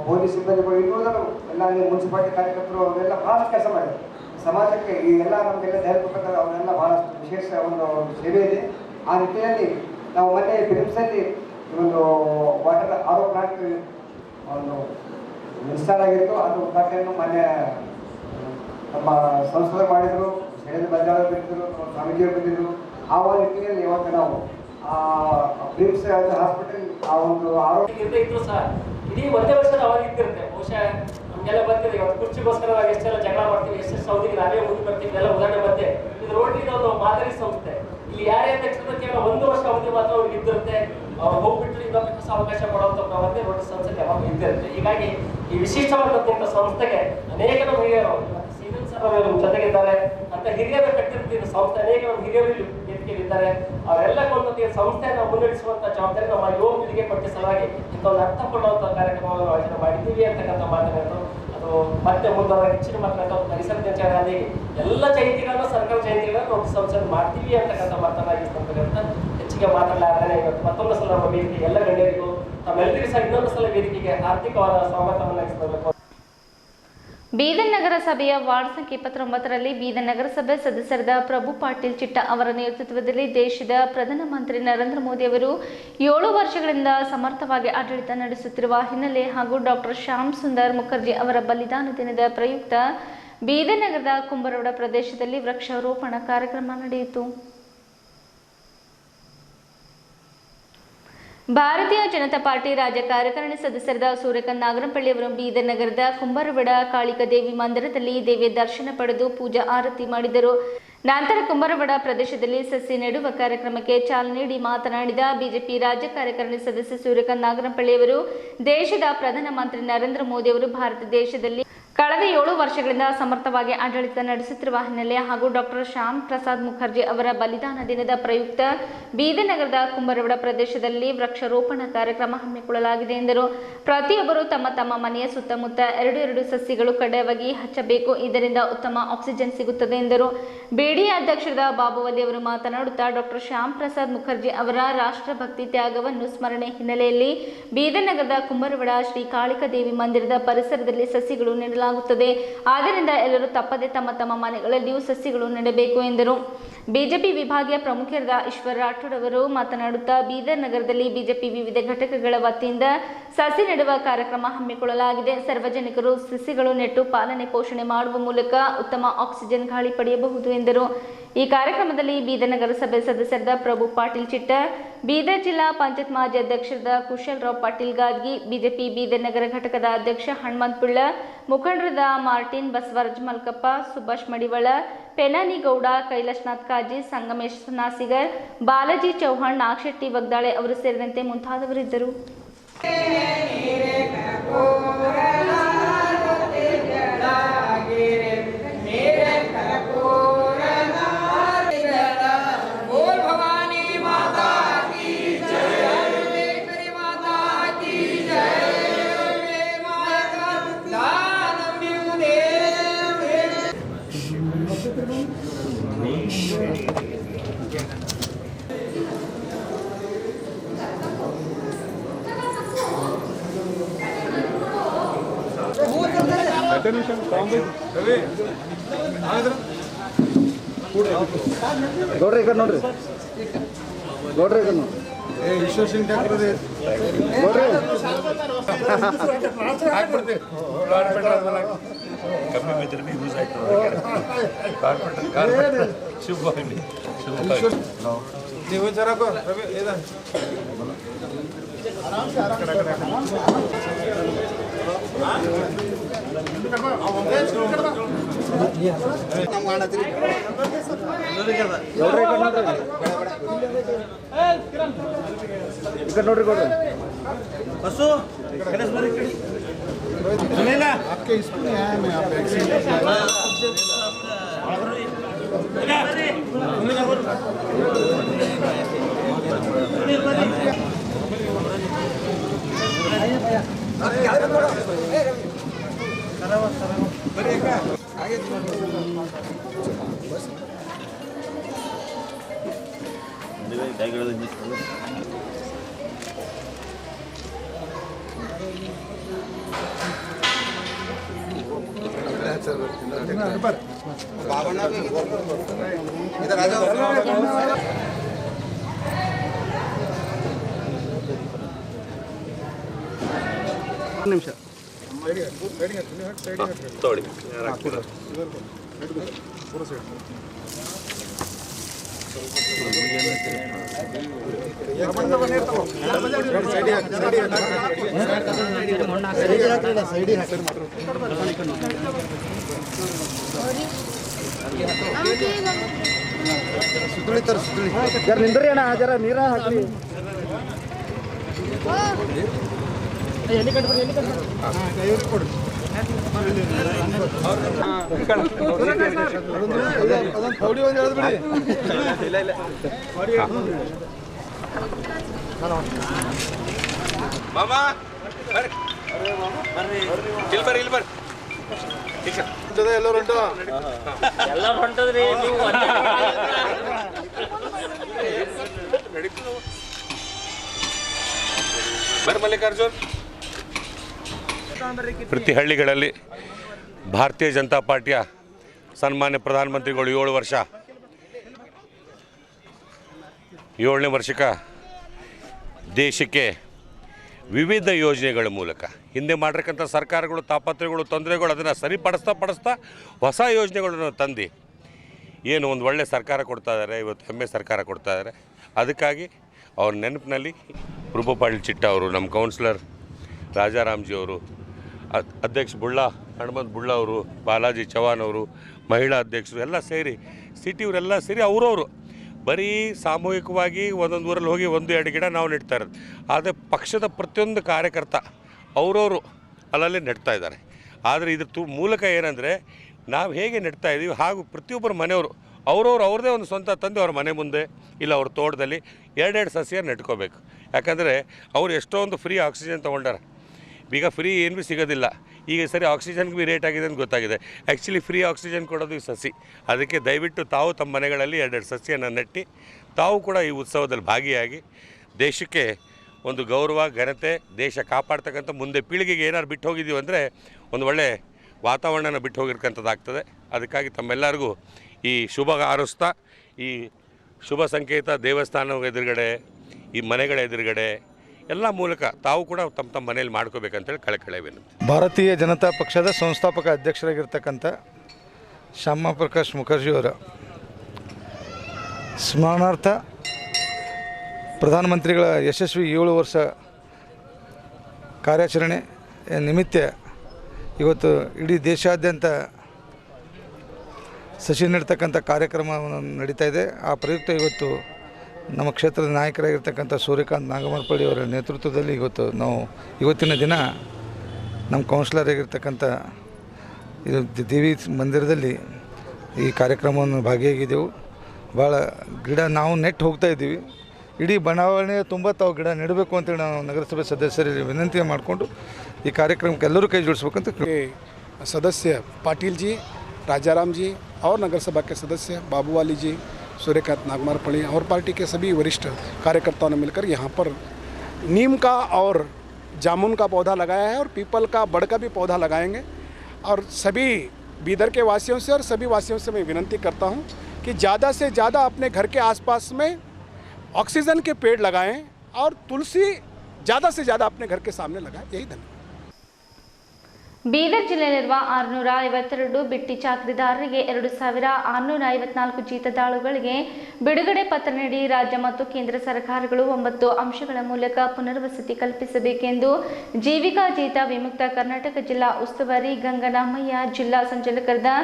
ಪೊಲೀಸ್ ಸಿಬ್ಬಂದಿಗಳು, ಇನ್ನುಳಿದರು ಎಲ್ಲ ಮುನ್ಸಿಪಾಲಿಟಿ ಕಾರ್ಯಕರ್ತರು ಅವರೆಲ್ಲ ಭಾಳಷ್ಟು ಕೆಲಸ ಮಾಡಿದ್ದಾರೆ ಸಮಾಜಕ್ಕೆ. ಈ ಎಲ್ಲ ನಮಗೆಲ್ಲ ಧೈರ್ಯ ಕೊಟ್ಟರೆ ಅವರೆಲ್ಲ ಭಾಳಷ್ಟು ವಿಶೇಷ ಒಂದು ಸೇವೆ ಇದೆ. ಆ ನಿಟ್ಟಿನಲ್ಲಿ ನಾವು ಮೊನ್ನೆ ಫಿಲಿಮ್ಸಲ್ಲಿ ಒಂದು ವಾಟರ್ RO ಪ್ಲಾಂಟ್ ಒಂದು ಇನ್ಸ್ಟಾಲ್ ಆಗಿತ್ತು. ಅದು ಉದ್ಘಾಟನೆಯನ್ನು ಮೊನ್ನೆ ನಮ್ಮ ಸಂಸದರು ಮಾಡಿದರು, ಶೈಲೇಂದ್ರ ಬಂಜಾರ ಬಂದಿದ್ದರು, ಸ್ವಾಮೀಜಿಯವರು ಬಂದಿದ್ದರು. ಆ ಒಂದು ನಿಟ್ಟಿನಲ್ಲಿ ಇವತ್ತು ನಾವು ಫಿಲಿಮ್ಸ್ ಹಾಸ್ಪಿಟಲ್ ಆ ಒಂದು ಆರೋಗ್ಯ ಇದ್ರು ಸಹ ಇಡೀ ಒಂದೇ ವರ್ಷದ ಅವಧಿ ಇದ್ದಿರುತ್ತೆ. ಬಹುಶಃ ನಮಗೆಲ್ಲ ಬರ್ತಿದೆ, ಇವತ್ತು ಕುರ್ಚಿಗೋಸ್ಕರವಾಗಿ ಎಷ್ಟೆಲ್ಲ ಜಗಳ ಮಾಡ್ತೀವಿ, ಎಷ್ಟೆಷ್ಟು ಸೌದಿಗೆ ನಾವೇ ಹೋಗಿ ಬರ್ತೀವಿ, ಎಲ್ಲ ಉದಾಹರಣೆ ಬಂದೆ. ಇದು ರೋಟರಿ ಒಂದು ಮಾದರಿ ಸಂಸ್ಥೆ. ಇಲ್ಲಿ ಯಾರೇ ತಕ್ಷಣ ಕೇವಲ 1 ವರ್ಷ ಅವಧಿ ಮಾತ್ರ ಅವ್ರಿಗೆ ಇದ್ದಿರುತ್ತೆ. ಅವ್ರು ಹೋಗ್ಬಿಟ್ಟು ಇನ್ನೊಬ್ಬರಿಗೆ ಸಹ ಅವಕಾಶ ಕೊಡುವಂತ ಪ್ರವೃತ್ತಿ ರೋಟರಿ ಸಂಸ್ಥೆ ಯಾವಾಗ ಇದ್ದಿರುತ್ತೆ. ಹೀಗಾಗಿ ಈ ವಿಶಿಷ್ಟವಾದಂತಹ ಸಂಸ್ಥೆಗೆ ಅನೇಕ ನಮ್ಮ ಹಿರಿಯರು ಸೀನಿಯರ್ ಸರ್ ಅವರು ಜೊತೆಗಿದ್ದಾರೆ ಅಂತ ಹಿರಿಯರು ಕಟ್ಟಿರ್ತೀವಿ ಸಂಸ್ಥೆ, ಅನೇಕ ನಮ್ಮ ಹಿರಿಯರು ವೇದಿಕೆಯಲ್ಲಿದ್ದಾರೆ. ಅವರೆಲ್ಲ ಕೊಂದು ಸಂಸ್ಥೆಯನ್ನು ಮುನ್ನಡೆಸುವಂತ ಜವಾಬ್ದಾರಿ ನಮ್ಮ ಯುವ ಪೀಳಿಗೆ ಪಟ್ಟಿ ಸಲುವಾಗಿ ಇಂಥ ಒಂದು ಅರ್ಥ ಕೊಡುವಂತ ಕಾರ್ಯಕ್ರಮವನ್ನು ಆಯೋಜನೆ ಮಾಡಿದ್ದೀವಿ ಅಂತಕ್ಕಂಥ ಮಾತನಾಡಿದ್ರು. ಅದು ಮತ್ತೆ ಮುಂದೆ ಹೆಚ್ಚಿನ ಮಾತನಾಡ ಪರಿಸರ ದಿನಾಚರಣೆ ಎಲ್ಲ ಜಯಂತಿಗಳನ್ನು ಸರ್ಕಾರ ಜಯಂತಿಗಳನ್ನು ರೋಟರಿ ಸಂಸ್ಥೆ ಮಾಡ್ತೀವಿ ಅಂತಕ್ಕಂಥ ಮಾತನಾಡಿ ಹೆಚ್ಚಿಗೆ ಮಾತನಾಡಲಾರ್ದೇ ಇವತ್ತು ಮತ್ತೊಂದು ಸಲ ನಮ್ಮ ವೇದಿಕೆ ಎಲ್ಲ ಗಣ್ಯರಿಗೂ ತಮ್ಮೆಲ್ಲರಿಗೂ ಸಹ ಇನ್ನೊಂದು ಸಲ ವೇದಿಕೆಗೆ ಆರ್ಥಿಕವಾದ ಸ್ವಾಗತವನ್ನು ನಡೆಸಬೇಕು. ಬೀದರ್ ನಗರಸಭೆಯ ವಾರ್ಡ್ ಸಂಖ್ಯೆ 29ರಲ್ಲಿ ಬೀದರ್ ನಗರಸಭೆ ಸದಸ್ಯರಾದ ಪ್ರಭು ಪಾಟೀಲ್ ಚಿಟ್ಟ ಅವರ ನೇತೃತ್ವದಲ್ಲಿ ದೇಶದ ಪ್ರಧಾನಮಂತ್ರಿ ನರೇಂದ್ರ ಮೋದಿ ಅವರು 7 ವರ್ಷಗಳಿಂದ ಸಮರ್ಥವಾಗಿ ಆಡಳಿತ ನಡೆಸುತ್ತಿರುವ ಹಿನ್ನೆಲೆ ಹಾಗೂ ಡಾಕ್ಟರ್ ಶ್ಯಾಮ್ ಸುಂದರ್ ಮುಖರ್ಜಿ ಅವರ ಬಲಿದಾನ ದಿನದ ಪ್ರಯುಕ್ತ ಬೀದರ್ ನಗರದ ಕುಂಬರವಡ ಪ್ರದೇಶದಲ್ಲಿ ವೃಕ್ಷಾರೋಪಣ ಕಾರ್ಯಕ್ರಮ ನಡೆಯಿತು. ಭಾರತೀಯ ಜನತಾ ಪಾರ್ಟಿ ರಾಜ್ಯ ಕಾರ್ಯಕಾರಿಣಿ ಸದಸ್ಯರಾದ ಸೂರ್ಯಕಾಂತ್ ನಾಗರಂಪಳ್ಳಿ ಅವರು ಬೀದರ್ ನಗರದ ಕುಂಬರವಡ ಕಾಳಿಕಾ ದೇವಿ ಮಂದಿರದಲ್ಲಿ ದೇವಿಯ ದರ್ಶನ ಪಡೆದು ಪೂಜಾ ಆರತಿ ಮಾಡಿದರು. ನಂತರ ಕುಂಬರವಡ ಪ್ರದೇಶದಲ್ಲಿ ಸಸಿ ನೆಡುವ ಕಾರ್ಯಕ್ರಮಕ್ಕೆ ಚಾಲನೆ ನೀಡಿ ಮಾತನಾಡಿದ ಬಿಜೆಪಿ ರಾಜ್ಯ ಕಾರ್ಯಕಾರಿಣಿ ಸದಸ್ಯ ಸೂರ್ಯಕಾಂತ್ ನಾಗರಂಪಳ್ಳಿ ಅವರು ದೇಶದ ಪ್ರಧಾನಮಂತ್ರಿ ನರೇಂದ್ರ ಮೋದಿ ಅವರು ಭಾರತ ದೇಶದಲ್ಲಿ ಕಳೆದ 7 ವರ್ಷಗಳಿಂದ ಸಮರ್ಥವಾಗಿ ಆಡಳಿತ ನಡೆಸುತ್ತಿರುವ ಹಿನ್ನೆಲೆ ಹಾಗೂ ಡಾಕ್ಟರ್ ಶ್ಯಾಮ್ ಪ್ರಸಾದ್ ಮುಖರ್ಜಿ ಅವರ ಬಲಿದಾನ ದಿನದ ಪ್ರಯುಕ್ತ ಬೀದರ್ ನಗರದ ಕುಂಬರವಡ ಪ್ರದೇಶದಲ್ಲಿ ವೃಕ್ಷಾರೋಪಣ ಕಾರ್ಯಕ್ರಮ ಹಮ್ಮಿಕೊಳ್ಳಲಾಗಿದೆ ಎಂದರು. ಪ್ರತಿಯೊಬ್ಬರು ತಮ್ಮ ತಮ್ಮ ಮನೆಯ ಸುತ್ತಮುತ್ತ 2 ಸಸಿಗಳು ಕಡ್ಡಾಯವಾಗಿ ಹಚ್ಚಬೇಕು, ಇದರಿಂದ ಉತ್ತಮ ಆಕ್ಸಿಜನ್ ಸಿಗುತ್ತದೆ ಎಂದರು. ಬಿಡಿಎ ಅಧ್ಯಕ್ಷರಾದ ಬಾಬುವಲ್ಲಿ ಅವರು ಮಾತನಾಡುತ್ತಾ ಡಾಕ್ಟರ್ ಶ್ಯಾಮ್ ಪ್ರಸಾದ್ ಮುಖರ್ಜಿ ಅವರ ರಾಷ್ಟ್ರಭಕ್ತಿ ತ್ಯಾಗವನ್ನು ಸ್ಮರಣೆ ಹಿನ್ನೆಲೆಯಲ್ಲಿ ಬೀದರ್ ನಗರದ ಕುಂಬರವಡ ಶ್ರೀ ಕಾಳಿಕಾ ದೇವಿ ಮಂದಿರದ ಪರಿಸರದಲ್ಲಿ ಸಸಿಗಳು ನೆಡಲಾಗುತ್ತದೆ. ಆದ್ದರಿಂದ ಎಲ್ಲರೂ ತಪ್ಪದೆ ತಮ್ಮ ತಮ್ಮ ಮನೆಗಳಲ್ಲಿಯೂ ಸಸಿಗಳು ನೆಡಬೇಕು ಎಂದರು. ಬಿಜೆಪಿ ವಿಭಾಗೀಯ ಪ್ರಮುಖರಾದ ಈಶ್ವರ್ ರಾಠೋಡ್ ಅವರು ಮಾತನಾಡುತ್ತಾ ಬೀದರ್ ನಗರದಲ್ಲಿ ಬಿಜೆಪಿ ವಿವಿಧ ಘಟಕಗಳ ವತಿಯಿಂದ ಸಸಿ ನೆಡುವ ಕಾರ್ಯಕ್ರಮ ಹಮ್ಮಿಕೊಳ್ಳಲಾಗಿದೆ. ಸಾರ್ವಜನಿಕರು ಸಸಿಗಳು ನೆಟ್ಟು ಪಾಲನೆ ಪೋಷಣೆ ಮಾಡುವ ಮೂಲಕ ಉತ್ತಮ ಆಕ್ಸಿಜನ್ ಗಾಳಿ ಪಡೆಯಬಹುದು ಎಂದರು. ಈ ಕಾರ್ಯಕ್ರಮದಲ್ಲಿ ಬೀದರ್ ನಗರಸಭೆ ಸದಸ್ಯರಾದ ಪ್ರಭು ಪಾಟೀಲ್ ಚಿಟ್ಟ, ಬೀದರ್ ಜಿಲ್ಲಾ ಪಂಚಾಯತ್ ಮಾಜಿ ಅಧ್ಯಕ್ಷರಾದ ಕುಶಲರಾವ್ ಪಾಟೀಲ್ ಗಾದ್ಗಿ, ಬಿಜೆಪಿ ಬೀದರ್ ನಗರ ಘಟಕದ ಅಧ್ಯಕ್ಷ ಹನುಮಂತ್ ಪಿಳ್ಳ, ಮುಖಂಡರಾದ ಮಾರ್ಟಿನ್ ಬಸವರಾಜ್ ಮಲ್ಕಪ್ಪ, ಸುಭಾಷ್ ಮಡಿವಾಳ, ಪೆನಾನಿ ಗೌಡ, ಕೈಲಾಶನಾಥ್ ಕಾಜಿ, ಸಂಗಮೇಶ್ ನಾಸಿಗರ್, ಬಾಲಾಜಿ ಚೌಹಾಣ್, ನಾಗಶೆಟ್ಟಿ ವಗ್ದಾಳೆ ಅವರು ಸೇರಿದಂತೆ ಮುಂತಾದವರಿದ್ದರು. ಗೌಡ್ರಿ ಈಗ ನೋಡ್ರಿ, ಗೌಡ್ರಿ ಈಗ ನೋಡಿ, ಈಶ್ವರ್ ಸಿಂಗ್ ಡಾಕ್ಟರ್ ಗೌಡ್ರಿ ನೀವು ಜರ ನೋಡ್ರಿ ಕೊಡ್ರಿ ಬಸ್ಸು आपके इसमें है मैं आप इधर आ जाओ निमिष तोड़ी पूरा सेट ಸುತ್ತಳಿ ತರ ಸುತ್ತಳಿ ಜರ ನಿಂದ್ರಿ ಅಣ್ಣ, ಜರ ನೀರ ಹಾಕ್ರಿ. ಎಲ್ಲರೂ ಹೊಂಟದ್ರಿ ನೀವು ಮಲ್ಲಿಕಾರ್ಜುನ್. ಪ್ರತಿ ಹಳ್ಳಿಗಳಲ್ಲಿ ಭಾರತೀಯ ಜನತಾ ಪಾರ್ಟಿಯ ಸನ್ಮಾನ್ಯ ಪ್ರಧಾನಮಂತ್ರಿಗಳು 7 ವರ್ಷ 7ನೇ ವರ್ಷಕ್ಕೆ ದೇಶಕ್ಕೆ ವಿವಿಧ ಯೋಜನೆಗಳ ಮೂಲಕ ಹಿಂದೆ ಮಾಡಿರ್ತಕ್ಕಂಥ ಸರ್ಕಾರಗಳು ತಾಪತ್ರಯಗಳು ತೊಂದರೆಗಳು ಅದನ್ನು ಸರಿಪಡಿಸ್ತಾ ಹೊಸ ಯೋಜನೆಗಳನ್ನು ತಂದು ಏನು ಒಂದು ಒಳ್ಳೆಯ ಸರ್ಕಾರ ಕೊಡ್ತಾ ಇದ್ದಾರೆ, ಇವತ್ತು ಹೆಮ್ಮೆ ಸರ್ಕಾರ ಕೊಡ್ತಾ ಇದ್ದಾರೆ. ಅದಕ್ಕಾಗಿ ಅವ್ರ ನೆನಪಿನಲ್ಲಿ ಪ್ರಭು ಪಾಟೀಲ್ ಚಿಟ್ಟ ಅವರು, ನಮ್ಮ ಕೌನ್ಸಿಲರ್ ರಾಜಾರಾಮ್ಜಿ ಅವರು, ಅಧ್ಯಕ್ಷ ಹನುಮಂತ್ ಬುಳ್ಳ ಅವರು, ಬಾಲಾಜಿ ಚವಾನ್ ಅವರು, ಮಹಿಳಾ ಅಧ್ಯಕ್ಷರು ಎಲ್ಲ ಸೇರಿ ಸಿಟಿಯವರೆಲ್ಲ ಸೇರಿ ಅವರವರು ಬರೀ ಸಾಮೂಹಿಕವಾಗಿ ಒಂದೊಂದು ಊರಲ್ಲಿ ಹೋಗಿ 1-2 ಗಿಡ ನಾವು ನೆಡ್ತಾ ಇರೋದು. ಆದರೆ ಪಕ್ಷದ ಪ್ರತಿಯೊಂದು ಕಾರ್ಯಕರ್ತ ಅವರವರು ಅಲ್ಲಲ್ಲಿ ನೆಡ್ತಾ ಇದ್ದಾರೆ. ಆದರೆ ಇದ್ರ ಮೂಲಕ ಏನಂದರೆ ನಾವು ಹೇಗೆ ನೆಡ್ತಾ ಇದ್ದೀವಿ ಹಾಗೂ ಪ್ರತಿಯೊಬ್ಬರ ಮನೆಯವರು ಅವ್ರದ್ದೇ ಒಂದು ಸ್ವಂತ ತಂದು ಅವ್ರ ಮನೆ ಮುಂದೆ ಇಲ್ಲ ಅವ್ರ ತೋಟದಲ್ಲಿ 2 ಸಸ್ಯ ನೆಟ್ಕೋಬೇಕು. ಯಾಕಂದರೆ ಅವರು ಎಷ್ಟೊಂದು ಫ್ರೀ ಆಕ್ಸಿಜನ್ ತೊಗೊಂಡಾರ. ಈಗ ಫ್ರೀ ಏನು ಭೀ ಸಿಗೋದಿಲ್ಲ. ಈಗ ಸರಿ ಆಕ್ಸಿಜನ್ಗೆ ಭೀ ರೇಟ್ ಆಗಿದೆ ಅಂತ ಗೊತ್ತಾಗಿದೆ. ಆ್ಯಕ್ಚುಲಿ ಫ್ರೀ ಆಕ್ಸಿಜನ್ ಕೊಡೋದು ಈ ಸಸಿ. ಅದಕ್ಕೆ ದಯವಿಟ್ಟು ತಾವು ತಮ್ಮ ಮನೆಗಳಲ್ಲಿ 2 ಸಸಿಯನ್ನು ನೆಟ್ಟು ತಾವು ಕೂಡ ಈ ಉತ್ಸವದಲ್ಲಿ ಭಾಗಿಯಾಗಿ ದೇಶಕ್ಕೆ ಒಂದು ಗೌರವ ಘನತೆ ದೇಶ ಕಾಪಾಡ್ತಕ್ಕಂಥ ಮುಂದೆ ಪೀಳಿಗೆಗೆ ಏನಾದ್ರು ಬಿಟ್ಟು ಹೋಗಿದ್ದೀವಿ ಅಂದರೆ ಒಂದು ಒಳ್ಳೆ ವಾತಾವರಣನ ಬಿಟ್ಟು ಹೋಗಿರ್ತಕ್ಕಂಥದ್ದಾಗ್ತದೆ. ಅದಕ್ಕಾಗಿ ತಮ್ಮೆಲ್ಲರಿಗೂ ಈ ಶುಭ ಹಾರೈಸ್ತಾ ಈ ಶುಭ ಸಂಕೇತ ದೇವಸ್ಥಾನ ಎದುರುಗಡೆ ಈ ಮನೆಗಳ ಎದುರುಗಡೆ ಎಲ್ಲ ಮೂಲಕ ತಾವು ಕೂಡ ತಮ್ಮ ಮನೆಯಲ್ಲಿ ಮಾಡ್ಕೋಬೇಕಂತೇಳಿ ಕಳಕಳಿ ವಿನಂತಿ. ಭಾರತೀಯ ಜನತಾ ಪಕ್ಷದ ಸಂಸ್ಥಾಪಕ ಅಧ್ಯಕ್ಷರಾಗಿರ್ತಕ್ಕಂಥ ಶ್ಯಾಮ ಪ್ರಕಾಶ್ ಮುಖರ್ಜಿಯವರ ಸ್ಮರಣಾರ್ಥ ಪ್ರಧಾನಮಂತ್ರಿಗಳ ಯಶಸ್ವಿ 7 ವರ್ಷ ಕಾರ್ಯಾಚರಣೆ ನಿಮಿತ್ತ ಇವತ್ತು ಇಡೀ ದೇಶಾದ್ಯಂತ ಸಸಿ ನೆಡ್ತಕ್ಕಂಥ ಕಾರ್ಯಕ್ರಮವನ್ನು ನಡೀತಾ ಇದೆ. ಆ ಪ್ರಯುಕ್ತ ಇವತ್ತು ನಮ್ಮ ಕ್ಷೇತ್ರದ ನಾಯಕರಾಗಿರ್ತಕ್ಕಂಥ ಸೂರ್ಯಕಾಂತ್ ನಾಗಮರಪಳ್ಳಿ ಅವರ ನೇತೃತ್ವದಲ್ಲಿ ಇವತ್ತಿನ ದಿನ ನಮ್ಮ ಕೌನ್ಸಿಲರ್ ಆಗಿರ್ತಕ್ಕಂಥ ಇದು ದೇವಿ ಮಂದಿರದಲ್ಲಿ ಈ ಕಾರ್ಯಕ್ರಮವನ್ನು ಭಾಗಿಯಾಗಿದ್ದೆವು. ಭಾಳ ಗಿಡ ನಾವು ನೆಟ್ಟು ಹೋಗ್ತಾ ಇದ್ದೀವಿ. ಇಡೀ ಬಡಾವಣೆ ತುಂಬ ತಾವು ಗಿಡ ನೆಡಬೇಕು ಅಂತೇಳಿ ನಾವು ನಗರಸಭೆ ಸದಸ್ಯರಿಗೆ ವಿನಂತಿ ಮಾಡಿಕೊಂಡು ಈ ಕಾರ್ಯಕ್ರಮಕ್ಕೆ ಎಲ್ಲರೂ ಕೈ ಜೋಡಿಸ್ಬೇಕಂತ सदस्य पाटिल जी, राजाराम जी और नगर सभा के सदस्य बाबूवाली जी, सूर्यकांत नागमरपल्ली और पार्टी के सभी वरिष्ठ कार्यकर्ताओं ने मिलकर यहाँ पर नीम का और जामुन का पौधा लगाया है और पीपल का बड़ का भी पौधा लगाएंगे। और सभी बीदर के वासियों से और सभी वासियों से मैं विनंती करता हूँ कि ज़्यादा से ज़्यादा अपने घर के आसपास में ऑक्सीजन के पेड़ लगाएं और तुलसी ज़्यादा से ज़्यादा अपने घर के सामने लगाएं। यही धन्यवाद। ಬೀದರ್ ಜಿಲ್ಲೆಯಲ್ಲಿರುವ 652 ಬಿಟ್ಟಿ ಚಾಕರಿದಾರರಿಗೆ 2654 ಜೀತದಾಳುಗಳಿಗೆ ಬಿಡುಗಡೆ ಪತ್ರ ನೀಡಿ ರಾಜ್ಯ ಮತ್ತು ಕೇಂದ್ರ ಸರ್ಕಾರಗಳು 9 ಅಂಶಗಳ ಮೂಲಕ ಪುನರ್ವಸತಿ ಕಲ್ಪಿಸಬೇಕೆಂದು ಜೀವಿಕಾ ಜೀತ ವಿಮುಕ್ತ ಕರ್ನಾಟಕ ಜಿಲ್ಲಾ ಉಸ್ತುವಾರಿ ಗಂಗನಾಮಯ್ಯ ಜಿಲ್ಲಾ ಸಂಚಾಲಕರಾದ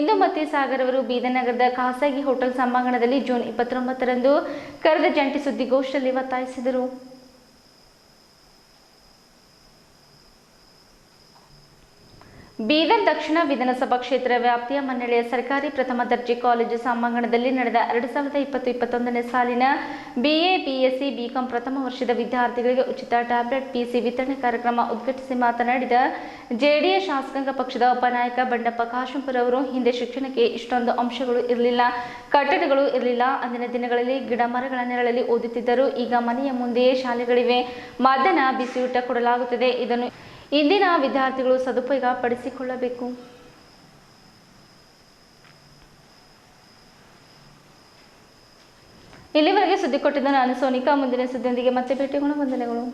ಇಂದುಮತಿ ಸಾಗರ್ ಅವರು ಬೀದರ್ ನಗರದ ಖಾಸಗಿ ಹೋಟೆಲ್ ಸಭಾಂಗಣದಲ್ಲಿ ಜೂನ್ 29ರಂದು ಕರೆದ ಜಂಟಿ ಸುದ್ದಿಗೋಷ್ಠಿಯಲ್ಲಿ ಒತ್ತಾಯಿಸಿದರು. ಬೀದರ್ ದಕ್ಷಿಣ ವಿಧಾನಸಭಾ ಕ್ಷೇತ್ರ ವ್ಯಾಪ್ತಿಯ ಮನ್ನಳೆಯ ಸರ್ಕಾರಿ ಪ್ರಥಮ ದರ್ಜೆ ಕಾಲೇಜು ಸಭಾಂಗಣದಲ್ಲಿ ನಡೆದ 2020-21ನೇ ಸಾಲಿನ BA, BSc, BCom ಪ್ರಥಮ ವರ್ಷದ ವಿದ್ಯಾರ್ಥಿಗಳಿಗೆ ಉಚಿತ ಟ್ಯಾಬ್ಲೆಟ್ PC ವಿತರಣೆ ಕಾರ್ಯಕ್ರಮ ಉದ್ಘಾಟಿಸಿ ಮಾತನಾಡಿದ JDS ಶಾಸಕಾಂಗ ಪಕ್ಷದ ಉಪನಾಯಕ ಬಂಡಪ್ಪ ಕಾಶಂಪುರ ಅವರು, ಹಿಂದೆ ಶಿಕ್ಷಣಕ್ಕೆ ಇಷ್ಟೊಂದು ಅಂಶಗಳು ಇರಲಿಲ್ಲ, ಕಟ್ಟಡಗಳು ಇರಲಿಲ್ಲ. ಅಂದಿನ ದಿನಗಳಲ್ಲಿ ಗಿಡ ಮರಗಳ ನೆರಳಲ್ಲಿ ಓದುತ್ತಿದ್ದರು. ಈಗ ಮನೆಯ ಮುಂದೆಯೇ ಶಾಲೆಗಳಿವೆ, ಮಧ್ಯಾಹ್ನ ಬಿಸಿಯೂಟ ಕೊಡಲಾಗುತ್ತದೆ. ಇದನ್ನು ಇಂದಿನ ವಿದ್ಯಾರ್ಥಿಗಳು ಸದುಪಯೋಗ ಪಡಿಸಿಕೊಳ್ಳಬೇಕು. ಇಲ್ಲಿವರೆಗೆ ಸುದ್ದಿ ಕೊಟ್ಟಿದ್ದ ನಾನು ಸೋನಿಕಾ. ಮುಂದಿನ ಸುದ್ದಿಯೊಂದಿಗೆ ಮತ್ತೆ ಭೇಟಿಯಾಗೋಣ. ವಂದನೆಗಳು.